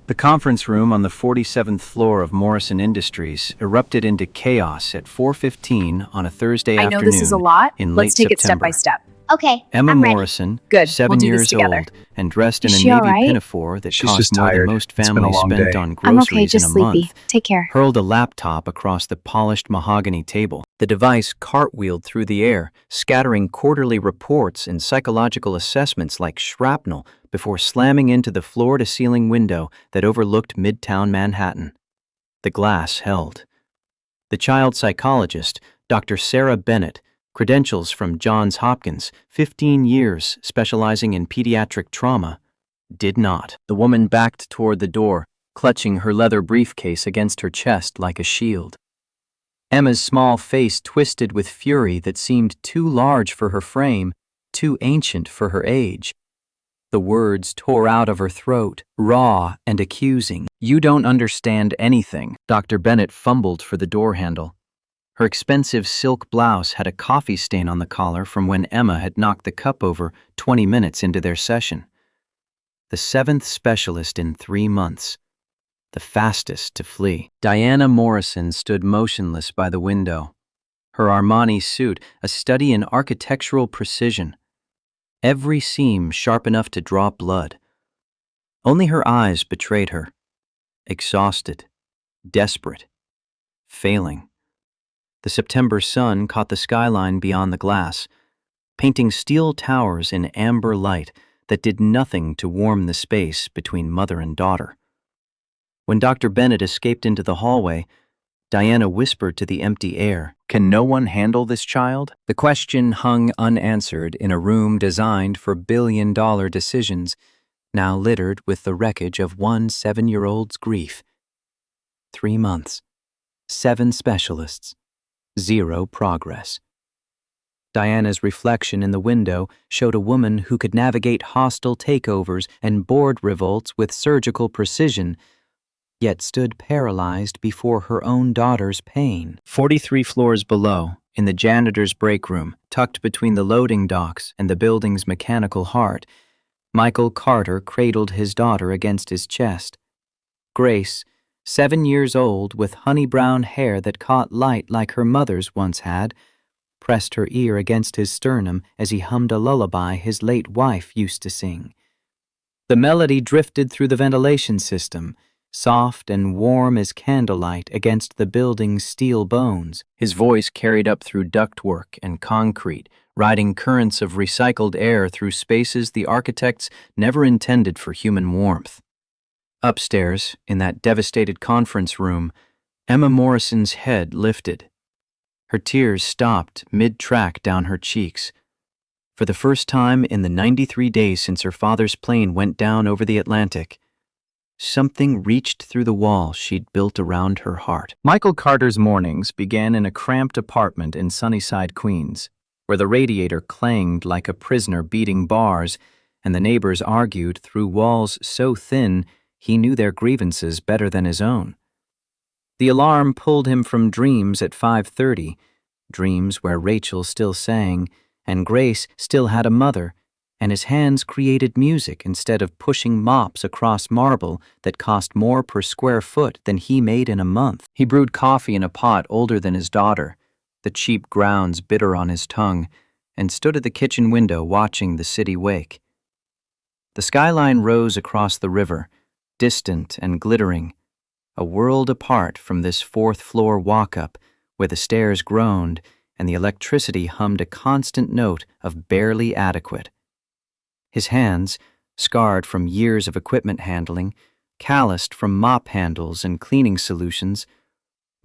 The conference room on the 47th floor of Morrison Industries erupted into chaos at 4:15 on a Thursday I know this is a afternoon lot. in Let's late take it step by September. step. Okay, Emma I'm ready. Morrison, Good. 7 We'll do this years together. old and dressed in Is a she all navy right? pinafore that She's cost just more than tired. most It's been a families long spent day. on I'm okay, groceries in just a sleepy. month, Take care. hurled a laptop across the polished mahogany table. The device cartwheeled through the air, scattering quarterly reports and psychological assessments like shrapnel before slamming into the floor-to-ceiling window that overlooked Midtown Manhattan. The glass held. The child psychologist, Dr. Sarah Bennett, credentials from Johns Hopkins, 15 years specializing in pediatric trauma, did not. The woman backed toward the door, clutching her leather briefcase against her chest like a shield. Emma's small face twisted with fury that seemed too large for her frame, too ancient for her age. The words tore out of her throat, raw and accusing. "You don't understand anything." Dr. Bennett fumbled for the door handle. Her expensive silk blouse had a coffee stain on the collar from when Emma had knocked the cup over 20 minutes into their session. The 7th specialist in 3 months. The fastest to flee. Diana Morrison stood motionless by the window. Her Armani suit, a study in architectural precision. Every seam sharp enough to draw blood. Only her eyes betrayed her. Exhausted, desperate, failing. The September sun caught the skyline beyond the glass, painting steel towers in amber light that did nothing to warm the space between mother and daughter. When Dr. Bennett escaped into the hallway, Diana whispered to the empty air, "Can no one handle this child?" The question hung unanswered in a room designed for billion-dollar decisions, now littered with the wreckage of one 7-year-old's grief. 3 months, 7 specialists, 0 progress. Diana's reflection in the window showed a woman who could navigate hostile takeovers and board revolts with surgical precision, yet stood paralyzed before her own daughter's pain. 43 floors below, in the janitor's break room, tucked between the loading docks and the building's mechanical heart, Michael Carter cradled his daughter against his chest. Grace, 7 years old with honey-brown hair that caught light like her mother's once had, pressed her ear against his sternum as he hummed a lullaby his late wife used to sing. The melody drifted through the ventilation system, soft and warm as candlelight against the building's steel bones. His voice carried up through ductwork and concrete, riding currents of recycled air through spaces the architects never intended for human warmth. Upstairs, in that devastated conference room, Emma Morrison's head lifted. Her tears stopped mid-track down her cheeks. For the first time in the 93 days since her father's plane went down over the Atlantic, something reached through the wall she'd built around her heart. Michael Carter's mornings began in a cramped apartment in Sunnyside, Queens, where the radiator clanged like a prisoner beating bars, and the neighbors argued through walls so thin he knew their grievances better than his own. The alarm pulled him from dreams at 5:30, dreams where Rachel still sang, and Grace still had a mother, and his hands created music instead of pushing mops across marble that cost more per square foot than he made in a month. He brewed coffee in a pot older than his daughter, the cheap grounds bitter on his tongue, and stood at the kitchen window watching the city wake. The skyline rose across the river, distant and glittering, a world apart from this 4th-floor walk-up where the stairs groaned and the electricity hummed a constant note of barely adequate. His hands, scarred from years of equipment handling, calloused from mop handles and cleaning solutions,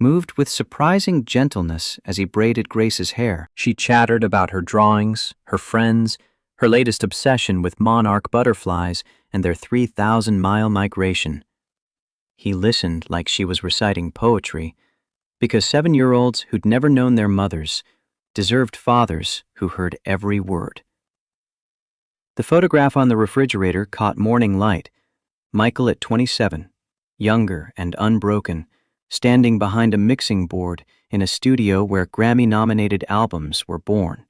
moved with surprising gentleness as he braided Grace's hair. She chattered about her drawings, her friends, her latest obsession with monarch butterflies and their 3,000-mile migration. He listened like she was reciting poetry, because 7-year-olds who'd never known their mothers deserved fathers who heard every word. The photograph on the refrigerator caught morning light. Michael at 27, younger and unbroken, standing behind a mixing board in a studio where Grammy-nominated albums were born.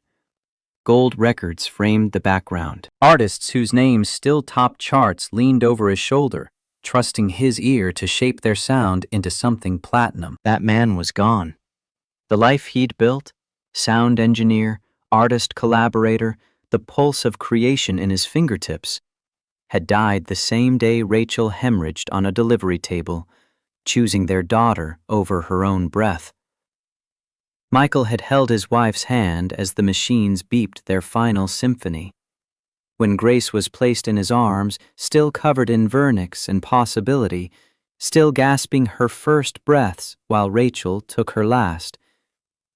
Gold records framed the background. Artists whose names still topped charts leaned over his shoulder, trusting his ear to shape their sound into something platinum. That man was gone. The life he'd built, sound engineer, artist collaborator, the pulse of creation in his fingertips, had died the same day Rachel hemorrhaged on a delivery table, choosing their daughter over her own breath. Michael had held his wife's hand as the machines beeped their final symphony. When Grace was placed in his arms, still covered in vernix and possibility, still gasping her first breaths while Rachel took her last,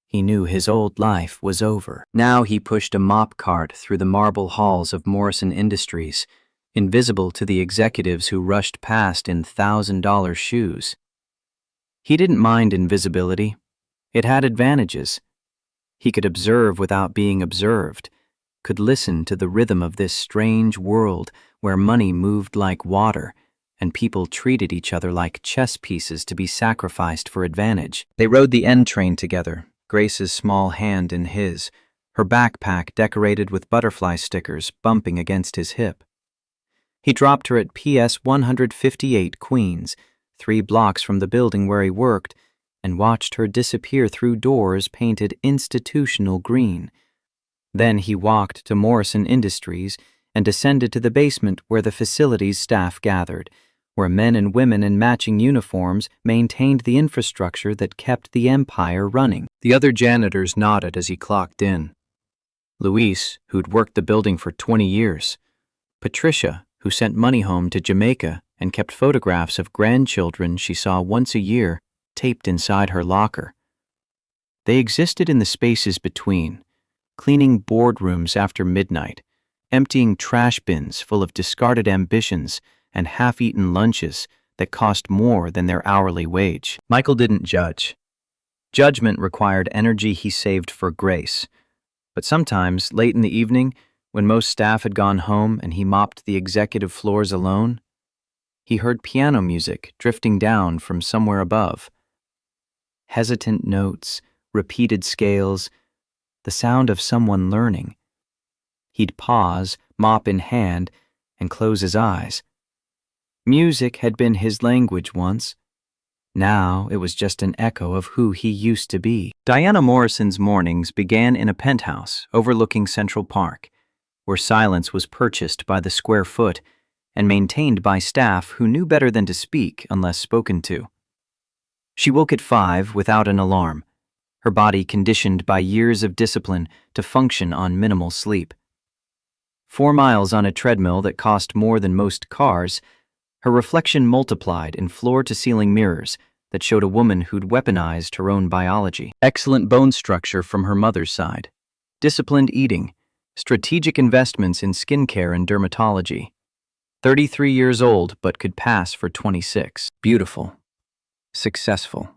he knew his old life was over. Now he pushed a mop cart through the marble halls of Morrison Industries, invisible to the executives who rushed past in $1,000 shoes. He didn't mind invisibility. It had advantages. He could observe without being observed, could listen to the rhythm of this strange world where money moved like water and people treated each other like chess pieces to be sacrificed for advantage. They rode the N train together, Grace's small hand in his, her backpack decorated with butterfly stickers bumping against his hip. He dropped her at PS 158 Queens, 3 blocks from the building where he worked, and watched her disappear through doors painted institutional green. Then he walked to Morrison Industries and descended to the basement where the facility's staff gathered, where men and women in matching uniforms maintained the infrastructure that kept the empire running. The other janitors nodded as he clocked in. Luis, who'd worked the building for 20 years. Patricia, who sent money home to Jamaica and kept photographs of grandchildren she saw once a year taped inside her locker. They existed in the spaces between, cleaning boardrooms after midnight, emptying trash bins full of discarded ambitions and half-eaten lunches that cost more than their hourly wage. Michael didn't judge. Judgment required energy he saved for Grace. But sometimes, late in the evening, when most staff had gone home and he mopped the executive floors alone, he heard piano music drifting down from somewhere above. Hesitant notes, repeated scales, the sound of someone learning. He'd pause, mop in hand, and close his eyes. Music had been his language once. Now it was just an echo of who he used to be. Diana Morrison's mornings began in a penthouse overlooking Central Park, where silence was purchased by the square foot and maintained by staff who knew better than to speak unless spoken to. She woke at 5 without an alarm, her body conditioned by years of discipline to function on minimal sleep. 4 miles on a treadmill that cost more than most cars, her reflection multiplied in floor-to-ceiling mirrors that showed a woman who'd weaponized her own biology. Excellent bone structure from her mother's side, disciplined eating, strategic investments in skincare and dermatology. 33 years old but could pass for 26. Beautiful. Successful.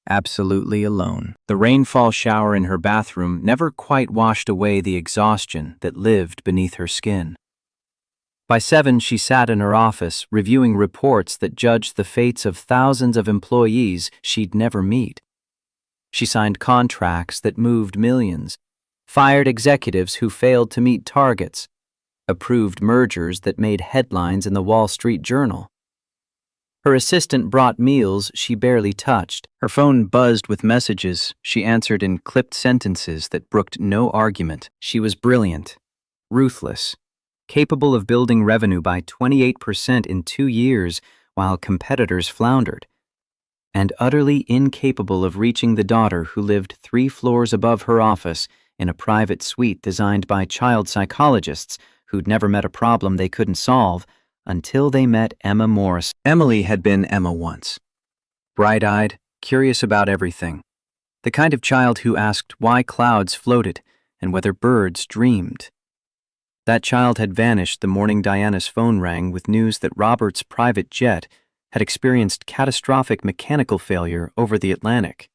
Absolutely alone. The rainfall shower in her bathroom never quite washed away the exhaustion that lived beneath her skin. By 7, she sat in her office reviewing reports that judged the fates of thousands of employees she'd never meet. She signed contracts that moved millions, fired executives who failed to meet targets, approved mergers that made headlines in the Wall Street Journal. Her assistant brought meals she barely touched. Her phone buzzed with messages she answered in clipped sentences that brooked no argument. She was brilliant, ruthless, capable of building revenue by 28% in 2 years while competitors floundered, and utterly incapable of reaching the daughter who lived 3 floors above her office in a private suite designed by child psychologists who'd never met a problem they couldn't solve until they met Emma Morris. Emily had been Emma once. Bright-eyed, curious about everything. The kind of child who asked why clouds floated and whether birds dreamed. That child had vanished the morning Diana's phone rang with news that Robert's private jet had experienced catastrophic mechanical failure over the Atlantic.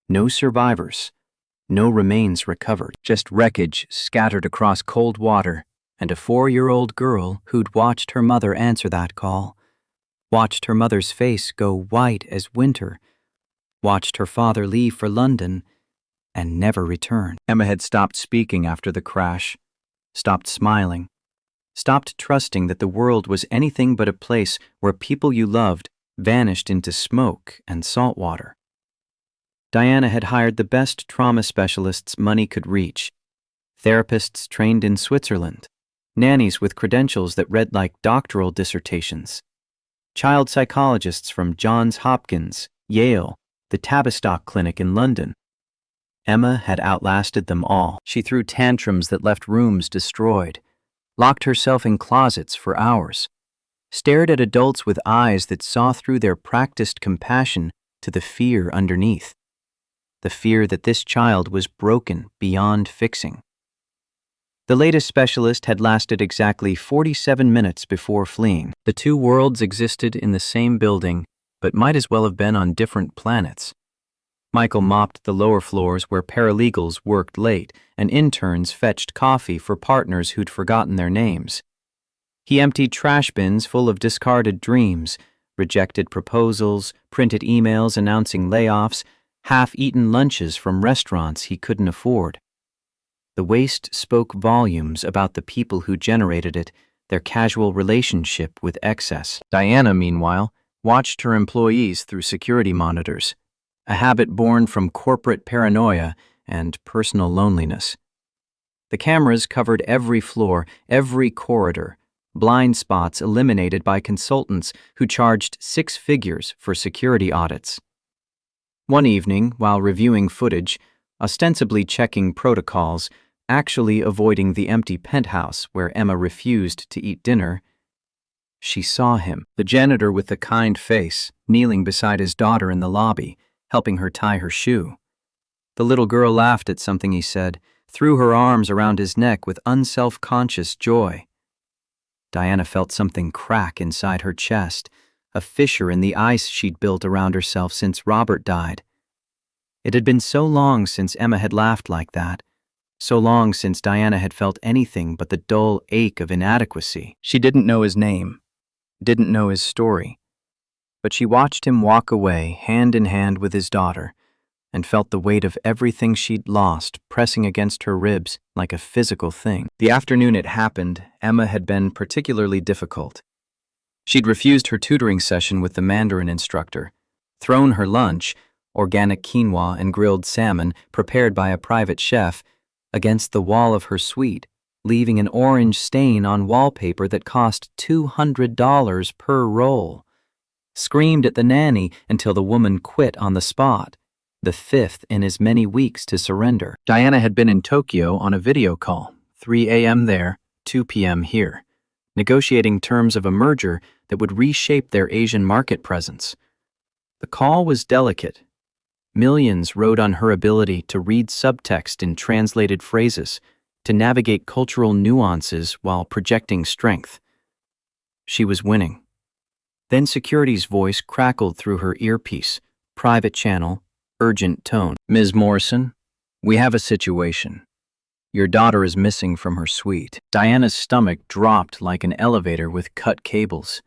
No survivors, no remains recovered, just wreckage scattered across cold water, and a 4-year-old girl who'd watched her mother answer that call, watched her mother's face go white as winter, watched her father leave for London, and never return. Emma had stopped speaking after the crash, stopped smiling, stopped trusting that the world was anything but a place where people you loved vanished into smoke and salt water. Diana had hired the best trauma specialists money could reach, therapists trained in Switzerland, nannies with credentials that read like doctoral dissertations, child psychologists from Johns Hopkins, Yale, the Tavistock Clinic in London. Emma had outlasted them all. She threw tantrums that left rooms destroyed, locked herself in closets for hours, stared at adults with eyes that saw through their practiced compassion to the fear underneath, the fear that this child was broken beyond fixing. The latest specialist had lasted exactly 47 minutes before fleeing. The two worlds existed in the same building, but might as well have been on different planets. Michael mopped the lower floors where paralegals worked late and interns fetched coffee for partners who'd forgotten their names. He emptied trash bins full of discarded dreams, rejected proposals, printed emails announcing layoffs, half-eaten lunches from restaurants he couldn't afford. The waste spoke volumes about the people who generated it, their casual relationship with excess. Diana, meanwhile, watched her employees through security monitors, a habit born from corporate paranoia and personal loneliness. The cameras covered every floor, every corridor, blind spots eliminated by consultants who charged 6 figures for security audits. One evening, while reviewing footage, ostensibly checking protocols, actually avoiding the empty penthouse where Emma refused to eat dinner, she saw him, the janitor with the kind face, kneeling beside his daughter in the lobby, helping her tie her shoe. The little girl laughed at something he said, threw her arms around his neck with unself-conscious joy. Diana felt something crack inside her chest, a fissure in the ice she'd built around herself since Robert died. It had been so long since Emma had laughed like that, so long since Diana had felt anything but the dull ache of inadequacy. She didn't know his name, didn't know his story, but she watched him walk away hand in hand with his daughter and felt the weight of everything she'd lost pressing against her ribs like a physical thing. The afternoon it happened, Emma had been particularly difficult. She'd refused her tutoring session with the Mandarin instructor, thrown her lunch, organic quinoa and grilled salmon prepared by a private chef, against the wall of her suite, leaving an orange stain on wallpaper that cost $200 per roll. Screamed at the nanny until the woman quit on the spot, the 5th in as many weeks to surrender. Diana had been in Tokyo on a video call, 3 a.m. there, 2 p.m. here, negotiating terms of a merger that would reshape their Asian market presence. The call was delicate. Millions rode on her ability to read subtext in translated phrases, to navigate cultural nuances while projecting strength. She was winning. Then security's voice crackled through her earpiece, private channel, urgent tone. "Ms. Morrison, we have a situation. Your daughter is missing from her suite." Diana's stomach dropped like an elevator with cut cables.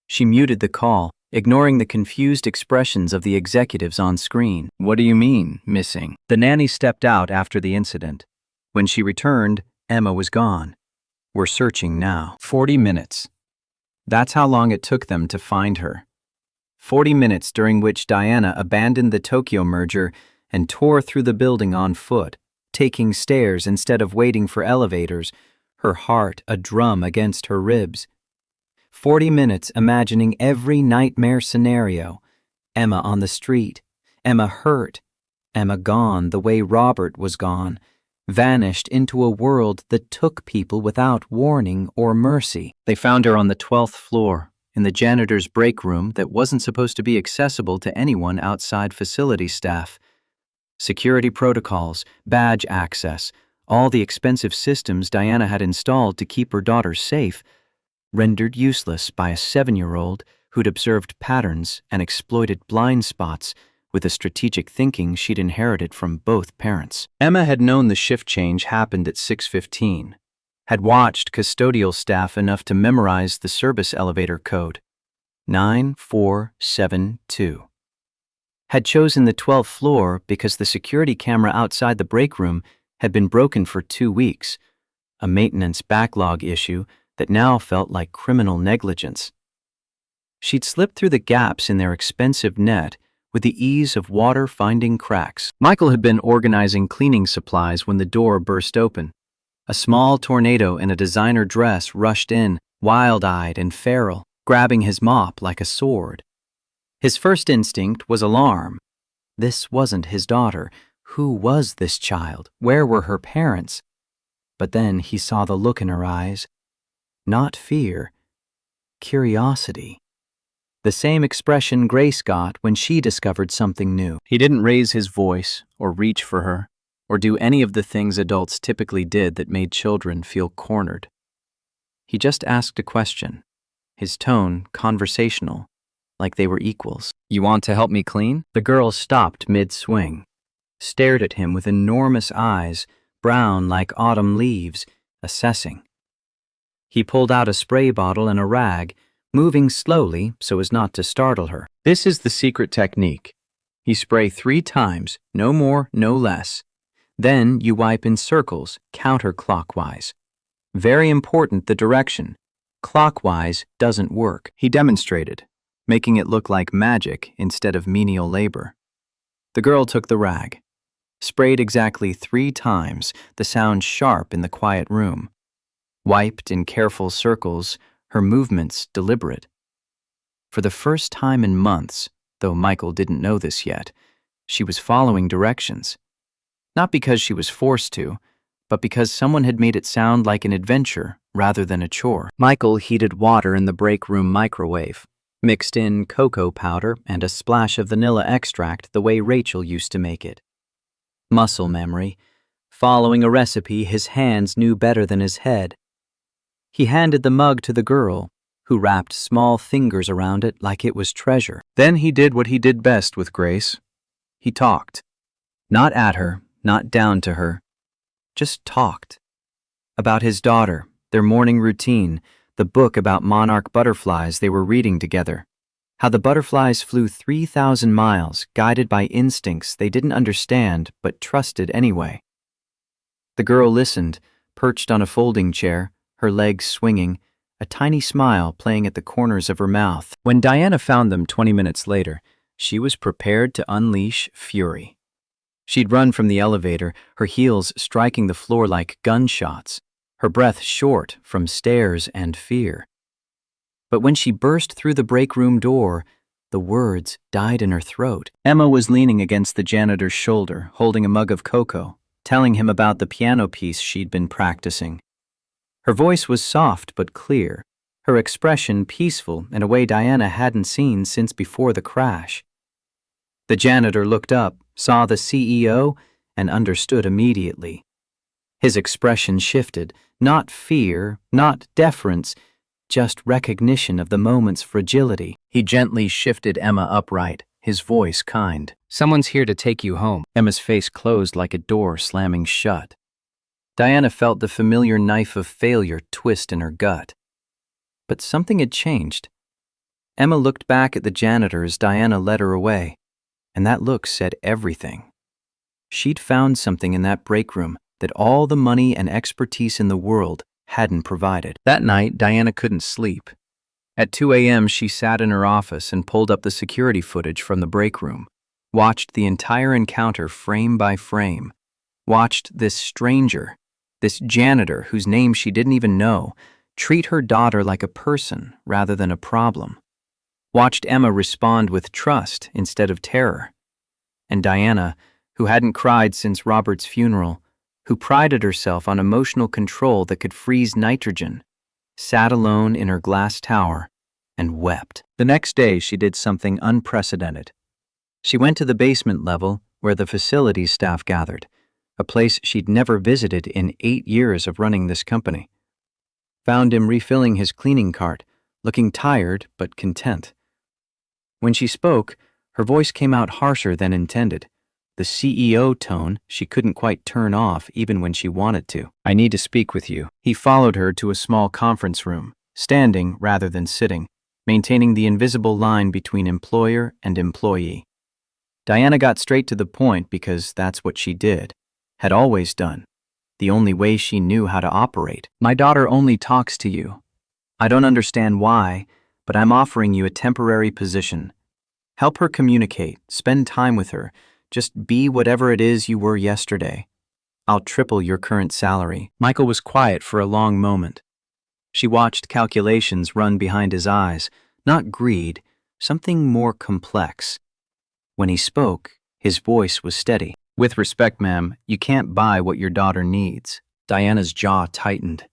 She muted the call, ignoring the confused expressions of the executives on screen. "What do you mean, missing?" The nanny stepped out after the incident. When she returned, Emma was gone. "We're searching now." 40 minutes. That's how long it took them to find her. 40 minutes during which Diana abandoned the Tokyo merger and tore through the building on foot, taking stairs instead of waiting for elevators, her heart a drum against her ribs. 40 minutes imagining every nightmare scenario. Emma on the street, Emma hurt, Emma gone the way Robert was gone, vanished into a world that took people without warning or mercy. They found her on the 12th floor, in the janitor's break room that wasn't supposed to be accessible to anyone outside facility staff. Security protocols, badge access, all the expensive systems Diana had installed to keep her daughter safe, rendered useless by a 7-year-old who'd observed patterns and exploited blind spots with the strategic thinking she'd inherited from both parents. Emma had known the shift change happened at 6:15, had watched custodial staff enough to memorize the service elevator code, 9472. Had chosen the 12th floor because the security camera outside the break room had been broken for 2 weeks, a maintenance backlog issue that now felt like criminal negligence. She'd slipped through the gaps in their expensive net with the ease of water finding cracks. Michael had been organizing cleaning supplies when the door burst open. A small tornado in a designer dress rushed in, wild-eyed and feral, grabbing his mop like a sword. His first instinct was alarm. This wasn't his daughter. Who was this child? Where were her parents? But then he saw the look in her eyes. Not fear, curiosity. The same expression Grace got when she discovered something new. He didn't raise his voice or reach for her or do any of the things adults typically did that made children feel cornered. He just asked a question, his tone conversational, like they were equals. "You want to help me clean?" The girl stopped mid-swing, stared at him with enormous eyes, brown like autumn leaves, assessing. He pulled out a spray bottle and a rag, moving slowly so as not to startle her. This is the secret technique. You spray 3 times, no more, no less. Then you wipe in circles, counterclockwise. Very important, the direction. Clockwise doesn't work. He demonstrated, making it look like magic instead of menial labor. The girl took the rag, sprayed exactly 3 times, the sound sharp in the quiet room. Wiped in careful circles, her movements deliberate. For the first time in months, though Michael didn't know this yet, she was following directions. Not because she was forced to, but because someone had made it sound like an adventure rather than a chore. Michael heated water in the break room microwave, mixed in cocoa powder and a splash of vanilla extract the way Rachel used to make it. Muscle memory. Following a recipe his hands knew better than his head. He handed the mug to the girl, who wrapped small fingers around it like it was treasure. Then he did what he did best with Grace. He talked. Not at her, not down to her. Just talked. About his daughter, their morning routine, the book about monarch butterflies they were reading together. How the butterflies flew 3,000 miles, guided by instincts they didn't understand but trusted anyway. The girl listened, perched on a folding chair, her legs swinging, a tiny smile playing at the corners of her mouth. When Diana found them 20 minutes later, she was prepared to unleash fury. She'd run from the elevator, her heels striking the floor like gunshots, her breath short from stares and fear. But when she burst through the break room door, the words died in her throat. Emma was leaning against the janitor's shoulder, holding a mug of cocoa, telling him about the piano piece she'd been practicing. Her voice was soft but clear, her expression peaceful in a way Diana hadn't seen since before the crash. The janitor looked up, saw the CEO, and understood immediately. His expression shifted, not fear, not deference, just recognition of the moment's fragility. He gently shifted Emma upright, his voice kind. "Someone's here to take you home." Emma's face closed like a door slamming shut. Diana felt the familiar knife of failure twist in her gut. But something had changed. Emma looked back at the janitor as Diana led her away, and that look said everything. She'd found something in that break room that all the money and expertise in the world hadn't provided. That night, Diana couldn't sleep. At 2 a.m., she sat in her office and pulled up the security footage from the break room, watched the entire encounter frame by frame, watched this stranger, this janitor whose name she didn't even know, treat her daughter like a person rather than a problem. Watched Emma respond with trust instead of terror. And Diana, who hadn't cried since Robert's funeral, who prided herself on emotional control that could freeze nitrogen, sat alone in her glass tower and wept. The next day, she did something unprecedented. She went to the basement level where the facilities staff gathered, a place she'd never visited in 8 years of running this company. Found him refilling his cleaning cart, looking tired but content. When she spoke, her voice came out harsher than intended, the CEO tone she couldn't quite turn off even when she wanted to. "I need to speak with you." He followed her to a small conference room, standing rather than sitting, maintaining the invisible line between employer and employee. Diana got straight to the point because that's what she did, had always done, the only way she knew how to operate. "My daughter only talks to you. I don't understand why, but I'm offering you a temporary position. Help her communicate, spend time with her, just be whatever it is you were yesterday. I'll triple your current salary." Michael was quiet for a long moment. She watched calculations run behind his eyes, not greed, something more complex. When he spoke, his voice was steady. "With respect, ma'am, you can't buy what your daughter needs." Diana's jaw tightened.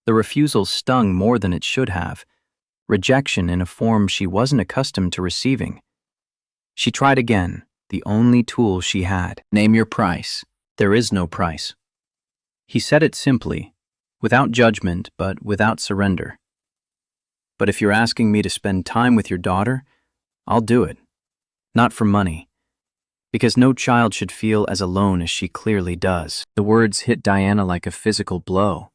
The refusal stung more than it should have. Rejection in a form she wasn't accustomed to receiving. She tried again, the only tool she had. "Name your price." "There is no price." He said it simply, without judgment, but without surrender. "But if you're asking me to spend time with your daughter, I'll do it. Not for money. Because no child should feel as alone as she clearly does." The words hit Diana like a physical blow.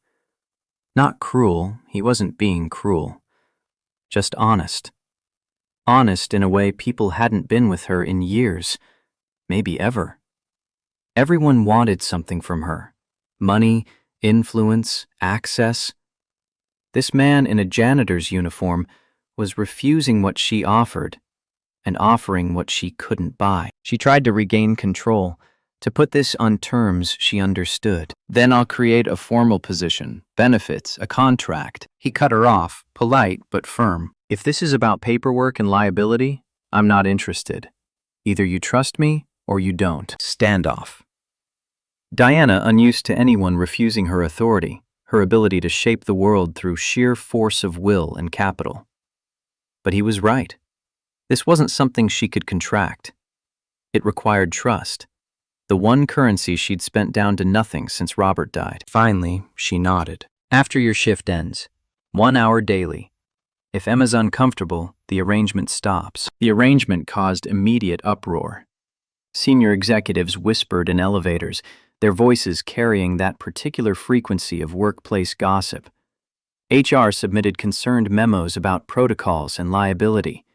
Not cruel, he wasn't being cruel. Just honest. Honest in a way people hadn't been with her in years, maybe ever. Everyone wanted something from her. Money, influence, access. This man in a janitor's uniform was refusing what she offered and offering what she couldn't buy. She tried to regain control, to put this on terms she understood. "Then I'll create a formal position, benefits, a contract." He cut her off, polite but firm. "If this is about paperwork and liability, I'm not interested. Either you trust me or you don't." Standoff. Diana, unused to anyone refusing her authority, her ability to shape the world through sheer force of will and capital. But he was right. This wasn't something she could contract. It required trust, the one currency she'd spent down to nothing since Robert died. Finally, she nodded. "After your shift ends, 1 hour daily. If Emma's uncomfortable, the arrangement stops." The arrangement caused immediate uproar. Senior executives whispered in elevators, their voices carrying that particular frequency of workplace gossip. HR submitted concerned memos about protocols and liability.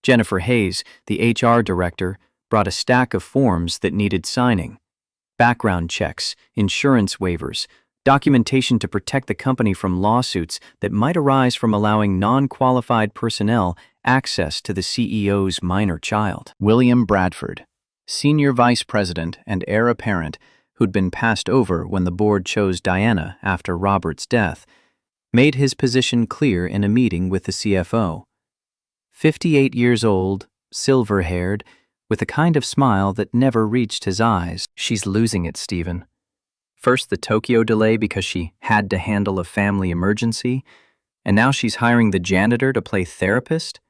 Jennifer Hayes, the HR director, brought a stack of forms that needed signing. Background checks, insurance waivers, documentation to protect the company from lawsuits that might arise from allowing non-qualified personnel access to the CEO's minor child. William Bradford, senior vice president and heir apparent, who'd been passed over when the board chose Diana after Robert's death, made his position clear in a meeting with the CFO. 58 years old, silver-haired, with a kind of smile that never reached his eyes. "She's losing it, Stephen. First the Tokyo delay because she had to handle a family emergency, and now she's hiring the janitor to play therapist?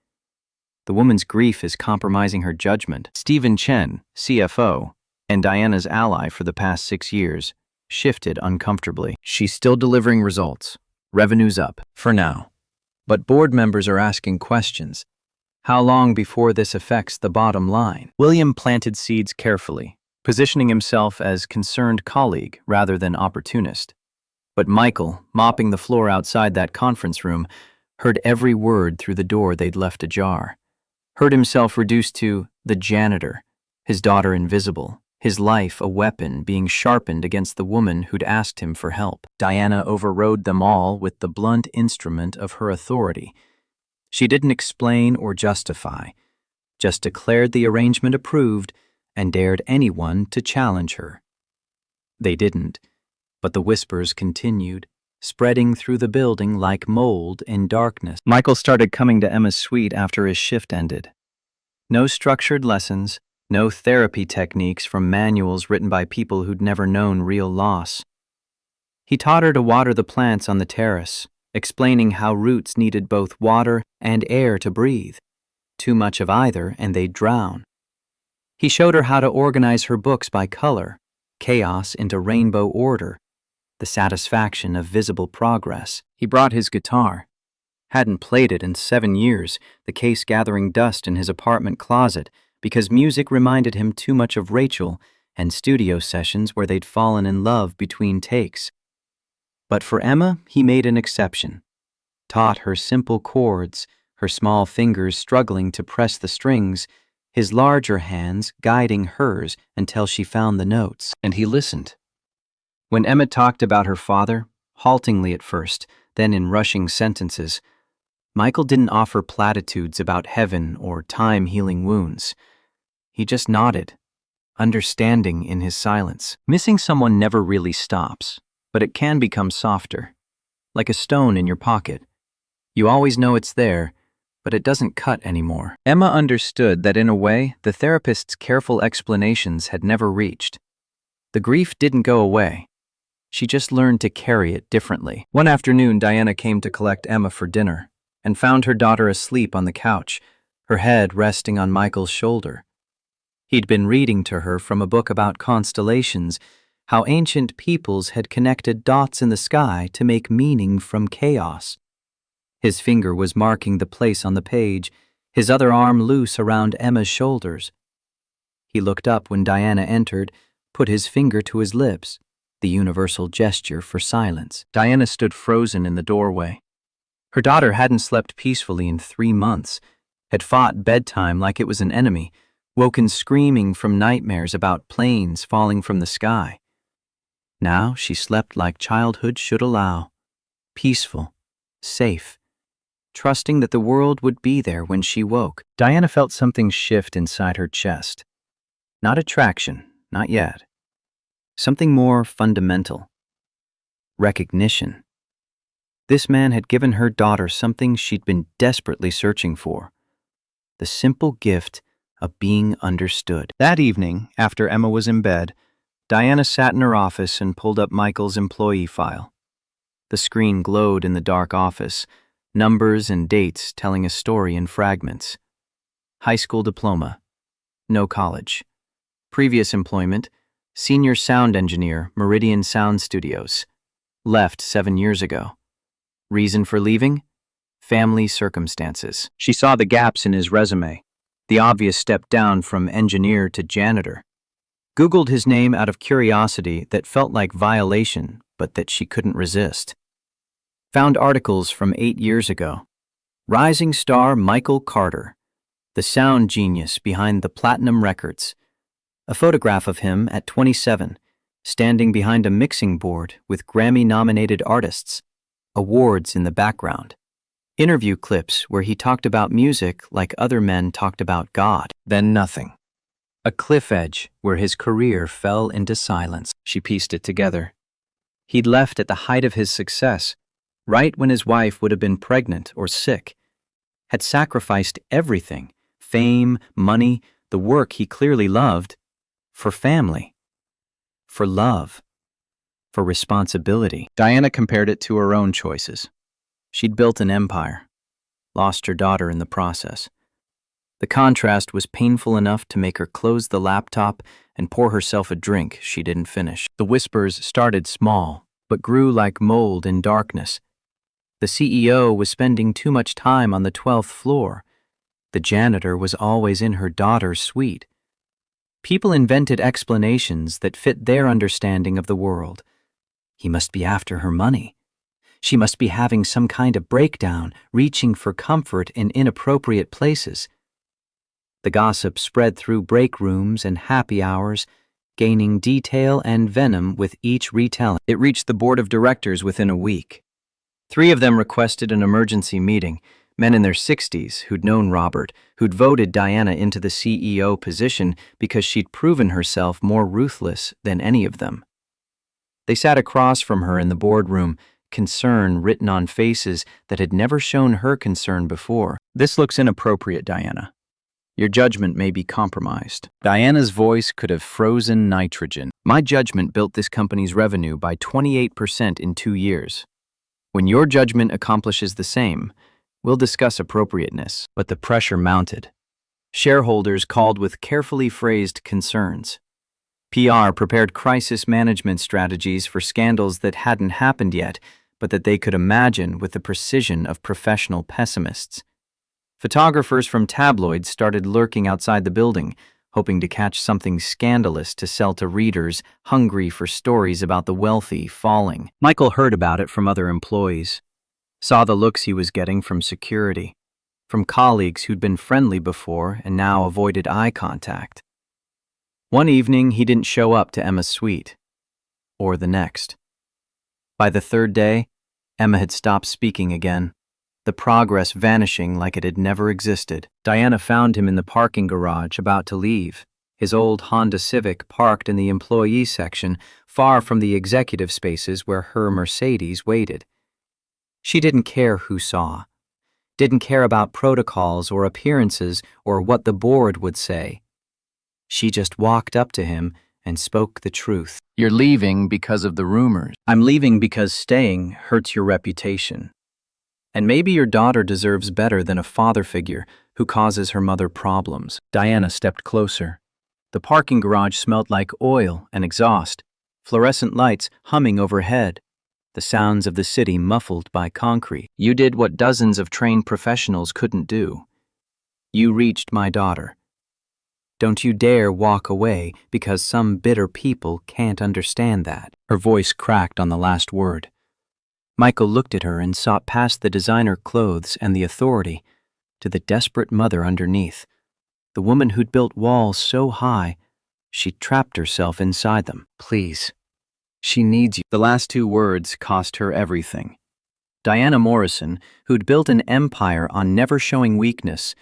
The woman's grief is compromising her judgment." Stephen Chen, CFO, and Diana's ally for the past 6 years, shifted uncomfortably. "She's still delivering results. Revenue's up, for now. But board members are asking questions. How long before this affects the bottom line?" William planted seeds carefully, positioning himself as concerned colleague rather than opportunist. But Michael, mopping the floor outside that conference room, heard every word through the door they'd left ajar. Heard himself reduced to the janitor, his daughter invisible, his life a weapon being sharpened against the woman who'd asked him for help. Diana overrode them all with the blunt instrument of her authority. She didn't explain or justify, just declared the arrangement approved and dared anyone to challenge her. They didn't, but the whispers continued, spreading through the building like mold in darkness. Michael started coming to Emma's suite after his shift ended. No structured lessons, no therapy techniques from manuals written by people who'd never known real loss. He taught her to water the plants on the terrace, explaining how roots needed both water and air to breathe. Too much of either and they'd drown. He showed her how to organize her books by color, chaos into rainbow order, the satisfaction of visible progress. He brought his guitar. Hadn't played it in 7 years, the case gathering dust in his apartment closet because music reminded him too much of Rachel and studio sessions where they'd fallen in love between takes. But for Emma, he made an exception. Taught her simple chords, her small fingers struggling to press the strings, his larger hands guiding hers until she found the notes. And he listened. When Emma talked about her father, haltingly at first, then in rushing sentences, Michael didn't offer platitudes about heaven or time healing wounds. He just nodded, understanding in his silence. Missing someone never really stops, but it can become softer, like a stone in your pocket. You always know it's there, but it doesn't cut anymore. Emma understood that in a way, the therapist's careful explanations had never reached. The grief didn't go away. She just learned to carry it differently. One afternoon, Diana came to collect Emma for dinner and found her daughter asleep on the couch, her head resting on Michael's shoulder. He'd been reading to her from a book about constellations, how ancient peoples had connected dots in the sky to make meaning from chaos. His finger was marking the place on the page, his other arm loose around Emma's shoulders. He looked up when Diana entered, put his finger to his lips, the universal gesture for silence. Diana stood frozen in the doorway. Her daughter hadn't slept peacefully in 3 months, had fought bedtime like it was an enemy, woken screaming from nightmares about planes falling from the sky. Now she slept like childhood should allow, peaceful, safe, trusting that the world would be there when she woke. Diana felt something shift inside her chest. Not attraction, not yet. Something more fundamental. Recognition. This man had given her daughter something she'd been desperately searching for. The simple gift of being understood. That evening, after Emma was in bed, Diana sat in her office and pulled up Michael's employee file. The screen glowed in the dark office, numbers and dates telling a story in fragments. High school diploma. No college. Previous employment, senior sound engineer, Meridian Sound Studios. Left 7 years ago. Reason for leaving? Family circumstances. She saw the gaps in his resume, the obvious step down from engineer to janitor. Googled his name out of curiosity that felt like violation, but that she couldn't resist. Found articles from 8 years ago. Rising star Michael Carter, the sound genius behind the Platinum Records. A photograph of him at 27, standing behind a mixing board with Grammy-nominated artists. Awards in the background. Interview clips where he talked about music like other men talked about God. Then nothing. A cliff edge where his career fell into silence. She pieced it together. He'd left at the height of his success, right when his wife would have been pregnant or sick. Had sacrificed everything, fame, money, the work he clearly loved, for family, for love, for responsibility. Diana compared it to her own choices. She'd built an empire, lost her daughter in the process. The contrast was painful enough to make her close the laptop and pour herself a drink she didn't finish. The whispers started small, but grew like mold in darkness. The CEO was spending too much time on the 12th floor. The janitor was always in her daughter's suite. People invented explanations that fit their understanding of the world. He must be after her money. She must be having some kind of breakdown, reaching for comfort in inappropriate places. The gossip spread through break rooms and happy hours, gaining detail and venom with each retelling. It reached the board of directors within a week. 3 of them requested an emergency meeting, men in their 60s who'd known Robert, who'd voted Diana into the CEO position because she'd proven herself more ruthless than any of them. They sat across from her in the boardroom, concern written on faces that had never shown her concern before. This looks inappropriate, Diana. Your judgment may be compromised. Diana's voice could have frozen nitrogen. My judgment built this company's revenue by 28% in 2 years. When your judgment accomplishes the same, we'll discuss appropriateness. But the pressure mounted. Shareholders called with carefully phrased concerns. PR prepared crisis management strategies for scandals that hadn't happened yet, but that they could imagine with the precision of professional pessimists. Photographers from tabloids started lurking outside the building, hoping to catch something scandalous to sell to readers hungry for stories about the wealthy falling. Michael heard about it from other employees, saw the looks he was getting from security, from colleagues who'd been friendly before and now avoided eye contact. One evening, he didn't show up to Emma's suite, or the next. By the 3rd day, Emma had stopped speaking again. the progress vanishing like it had never existed. Diana found him in the parking garage about to leave, his old Honda Civic parked in the employee section, far from the executive spaces where her Mercedes waited. She didn't care who saw, didn't care about protocols or appearances or what the board would say. She just walked up to him and spoke the truth. You're leaving because of the rumors. I'm leaving because staying hurts your reputation. And maybe your daughter deserves better than a father figure who causes her mother problems. Diana stepped closer. The parking garage smelled like oil and exhaust, fluorescent lights humming overhead, the sounds of the city muffled by concrete. You did what dozens of trained professionals couldn't do. You reached my daughter. Don't you dare walk away because some bitter people can't understand that. Her voice cracked on the last word. Michael looked at her and saw past the designer clothes and the authority to the desperate mother underneath, the woman who'd built walls so high she trapped herself inside them. Please, she needs you. The last two words cost her everything. Diana Morrison, who'd built an empire on never showing weakness,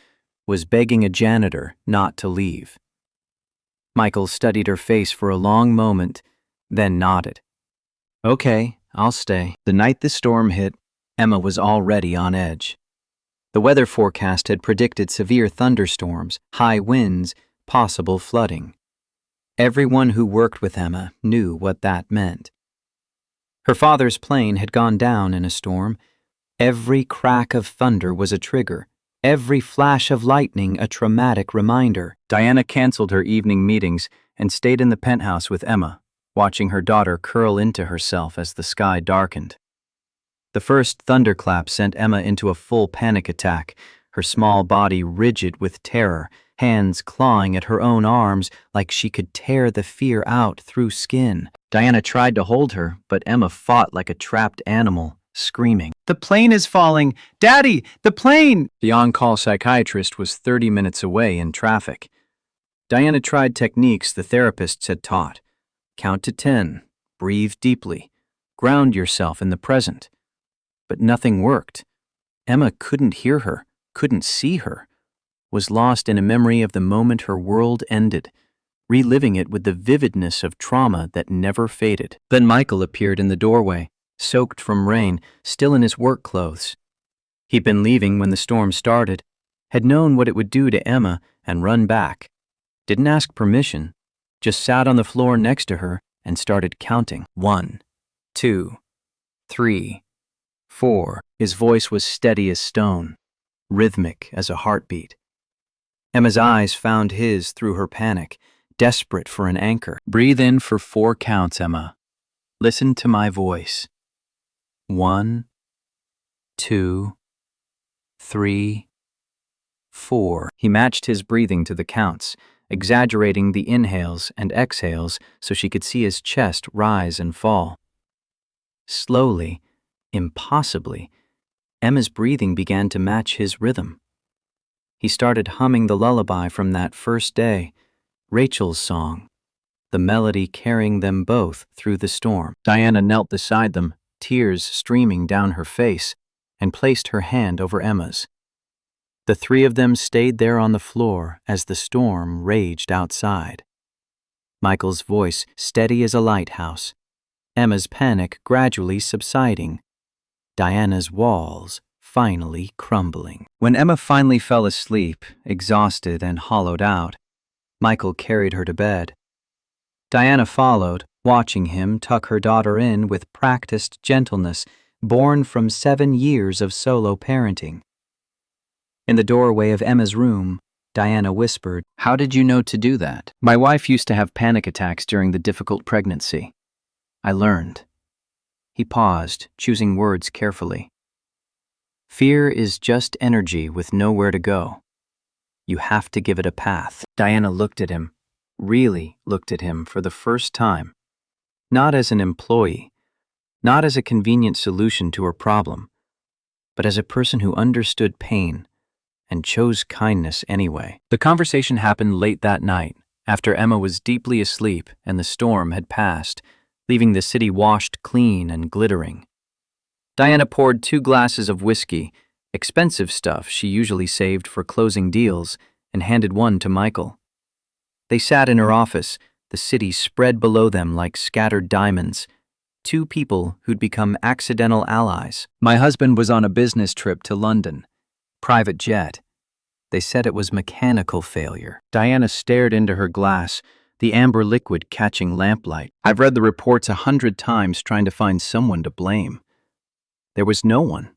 was begging a janitor not to leave. Michael studied her face for a long moment, then nodded. Okay, I'll stay. The night the storm hit, Emma was already on edge. The weather forecast had predicted severe thunderstorms, high winds, possible flooding. Everyone who worked with Emma knew what that meant. Her father's plane had gone down in a storm. Every crack of thunder was a trigger. Every flash of lightning a traumatic reminder. Diana canceled her evening meetings and stayed in the penthouse with Emma, watching her daughter curl into herself as the sky darkened. The first thunderclap sent Emma into a full panic attack, her small body rigid with terror, hands clawing at her own arms like she could tear the fear out through skin. Diana tried to hold her, but Emma fought like a trapped animal, screaming, "The plane is falling! Daddy, the plane!" The on-call psychiatrist was 30 minutes away in traffic. Diana tried techniques the therapists had taught. Count to 10, breathe deeply, ground yourself in the present. But nothing worked. Emma couldn't hear her, couldn't see her, was lost in a memory of the moment her world ended, reliving it with the vividness of trauma that never faded. Then Michael appeared in the doorway, soaked from rain, still in his work clothes. He'd been leaving when the storm started, had known what it would do to Emma and run back. Didn't ask permission, just sat on the floor next to her and started counting. 1, 2, 3, 4. His voice was steady as stone, rhythmic as a heartbeat. Emma's eyes found his through her panic, desperate for an anchor. Breathe in for 4 counts, Emma. Listen to my voice. 1, 2, 3, 4. He matched his breathing to the counts, exaggerating the inhales and exhales so she could see his chest rise and fall. Slowly, impossibly, Emma's breathing began to match his rhythm. He started humming the lullaby from that first day, Rachel's song, the melody carrying them both through the storm. Diana knelt beside them, tears streaming down her face, and placed her hand over Emma's. The three of them stayed there on the floor as the storm raged outside. Michael's voice steady as a lighthouse, Emma's panic gradually subsiding, Diana's walls finally crumbling. When Emma finally fell asleep, exhausted and hollowed out, Michael carried her to bed. Diana followed, watching him tuck her daughter in with practiced gentleness born from 7 years of solo parenting. In the doorway of Emma's room, Diana whispered, "How did you know to do that?" "My wife used to have panic attacks during the difficult pregnancy. I learned." He paused, choosing words carefully. "Fear is just energy with nowhere to go. You have to give it a path." Diana looked at him, really looked at him for the first time. Not as an employee, not as a convenient solution to her problem, but as a person who understood pain and chose kindness anyway. The conversation happened late that night, after Emma was deeply asleep and the storm had passed, leaving the city washed clean and glittering. Diana poured 2 glasses of whiskey, Expensive stuff she usually saved for closing deals and handed one to Michael. They sat in her office, the city spread below them like scattered diamonds. Two people who'd become accidental allies. My husband was on a business trip to London. Private jet. They said it was mechanical failure. Diana stared into her glass, the amber liquid catching lamplight. I've read the reports 100 times trying to find someone to blame. There was no one.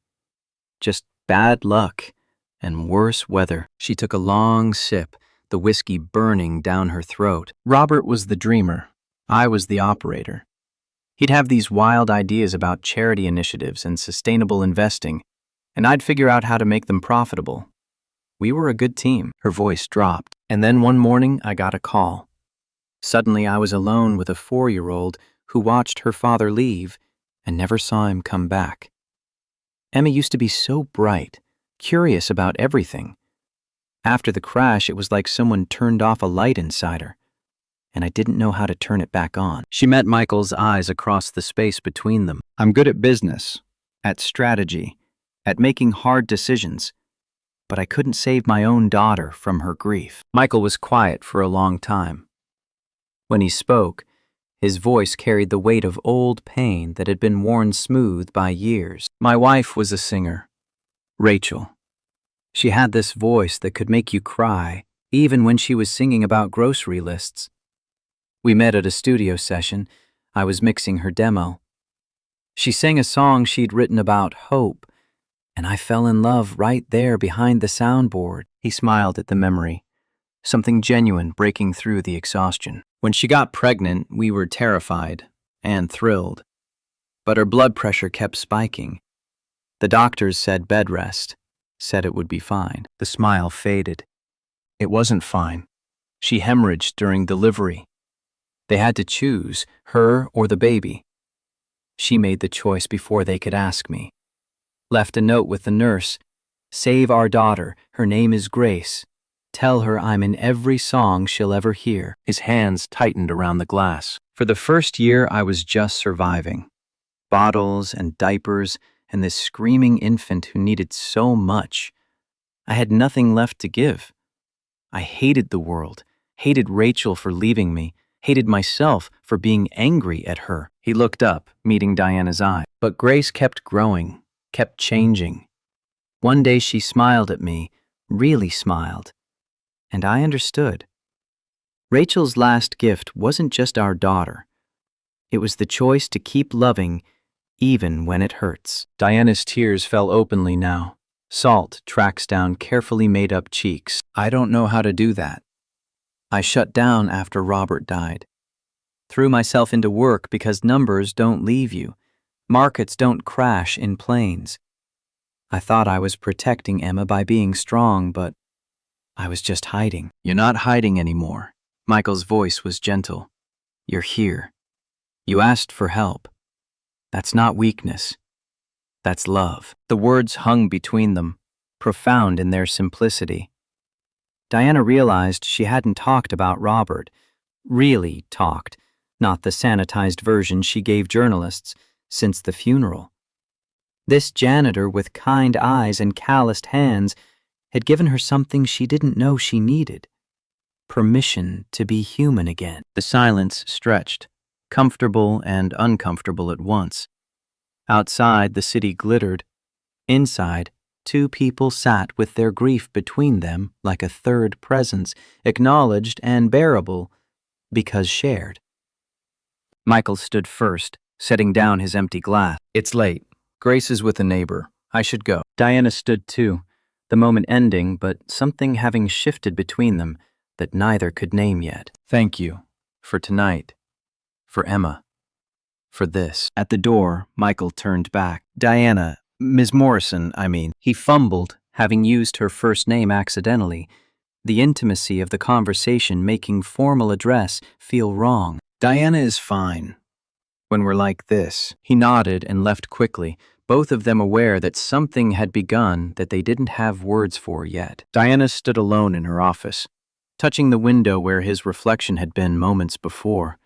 Just bad luck and worse weather. She took a long sip, the whiskey burning down her throat. Robert was the dreamer. I was the operator. He'd have these wild ideas about charity initiatives and sustainable investing, and I'd figure out how to make them profitable. We were a good team. Her voice dropped. And then one morning, I got a call. Suddenly, I was alone with a 4-year-old who watched her father leave and never saw him come back. Emma used to be so bright, curious about everything. After the crash, it was like someone turned off a light inside her, and I didn't know how to turn it back on. She met Michael's eyes across the space between them. I'm good at business, at strategy, at making hard decisions, but I couldn't save my own daughter from her grief. Michael was quiet for a long time. When he spoke, his voice carried the weight of old pain that had been worn smooth by years. My wife was a singer, Rachel. She had this voice that could make you cry, even when she was singing about grocery lists. We met at a studio session. I was mixing her demo. She sang a song she'd written about hope, and I fell in love right there behind the soundboard. He smiled at the memory, something genuine breaking through the exhaustion. When she got pregnant, we were terrified and thrilled, but her blood pressure kept spiking. The doctors said bed rest, said it would be fine. The smile faded. It wasn't fine. She hemorrhaged during delivery. They had to choose, her or the baby. She made the choice before they could ask me. Left a note with the nurse. Save our daughter. Her name is Grace. Tell her I'm in every song she'll ever hear. His hands tightened around the glass. For the first year, I was just surviving. Bottles and diapers and this screaming infant who needed so much. I had nothing left to give. I hated the world, hated Rachel for leaving me, hated myself for being angry at her. He looked up, meeting Diana's eye. But Grace kept growing, kept changing. One day she smiled at me, really smiled. And I understood. Rachel's last gift wasn't just our daughter. It was the choice to keep loving even when it hurts. Diana's tears fell openly now. Salt tracks down carefully made-up cheeks. I don't know how to do that. I shut down after Robert died. Threw myself into work because numbers don't leave you. Markets don't crash in planes. I thought I was protecting Emma by being strong, but I was just hiding. You're not hiding anymore. Michael's voice was gentle. You're here. You asked for help. That's not weakness. That's love. The words hung between them, profound in their simplicity. Diana realized she hadn't talked about Robert. Really talked, not the sanitized version she gave journalists, since the funeral. This janitor with kind eyes and calloused hands had given her something she didn't know she needed. Permission to be human again. The silence stretched, comfortable and uncomfortable at once. Outside, the city glittered. Inside, two people sat with their grief between them like a third presence, acknowledged and bearable because shared. Michael stood first, setting down his empty glass. It's late. Grace is with a neighbor. I should go. Diana stood too, the moment ending, but something having shifted between them that neither could name yet. Thank you. For tonight. For Emma. For this. At the door, Michael turned back. Diana, Ms. Morrison, I mean. He fumbled, having used her first name accidentally, the intimacy of the conversation making formal address feel wrong. Diana is fine. When we're like this. He nodded and left quickly, both of them aware that something had begun that they didn't have words for yet. Diana stood alone in her office, touching the window where his reflection had been moments before.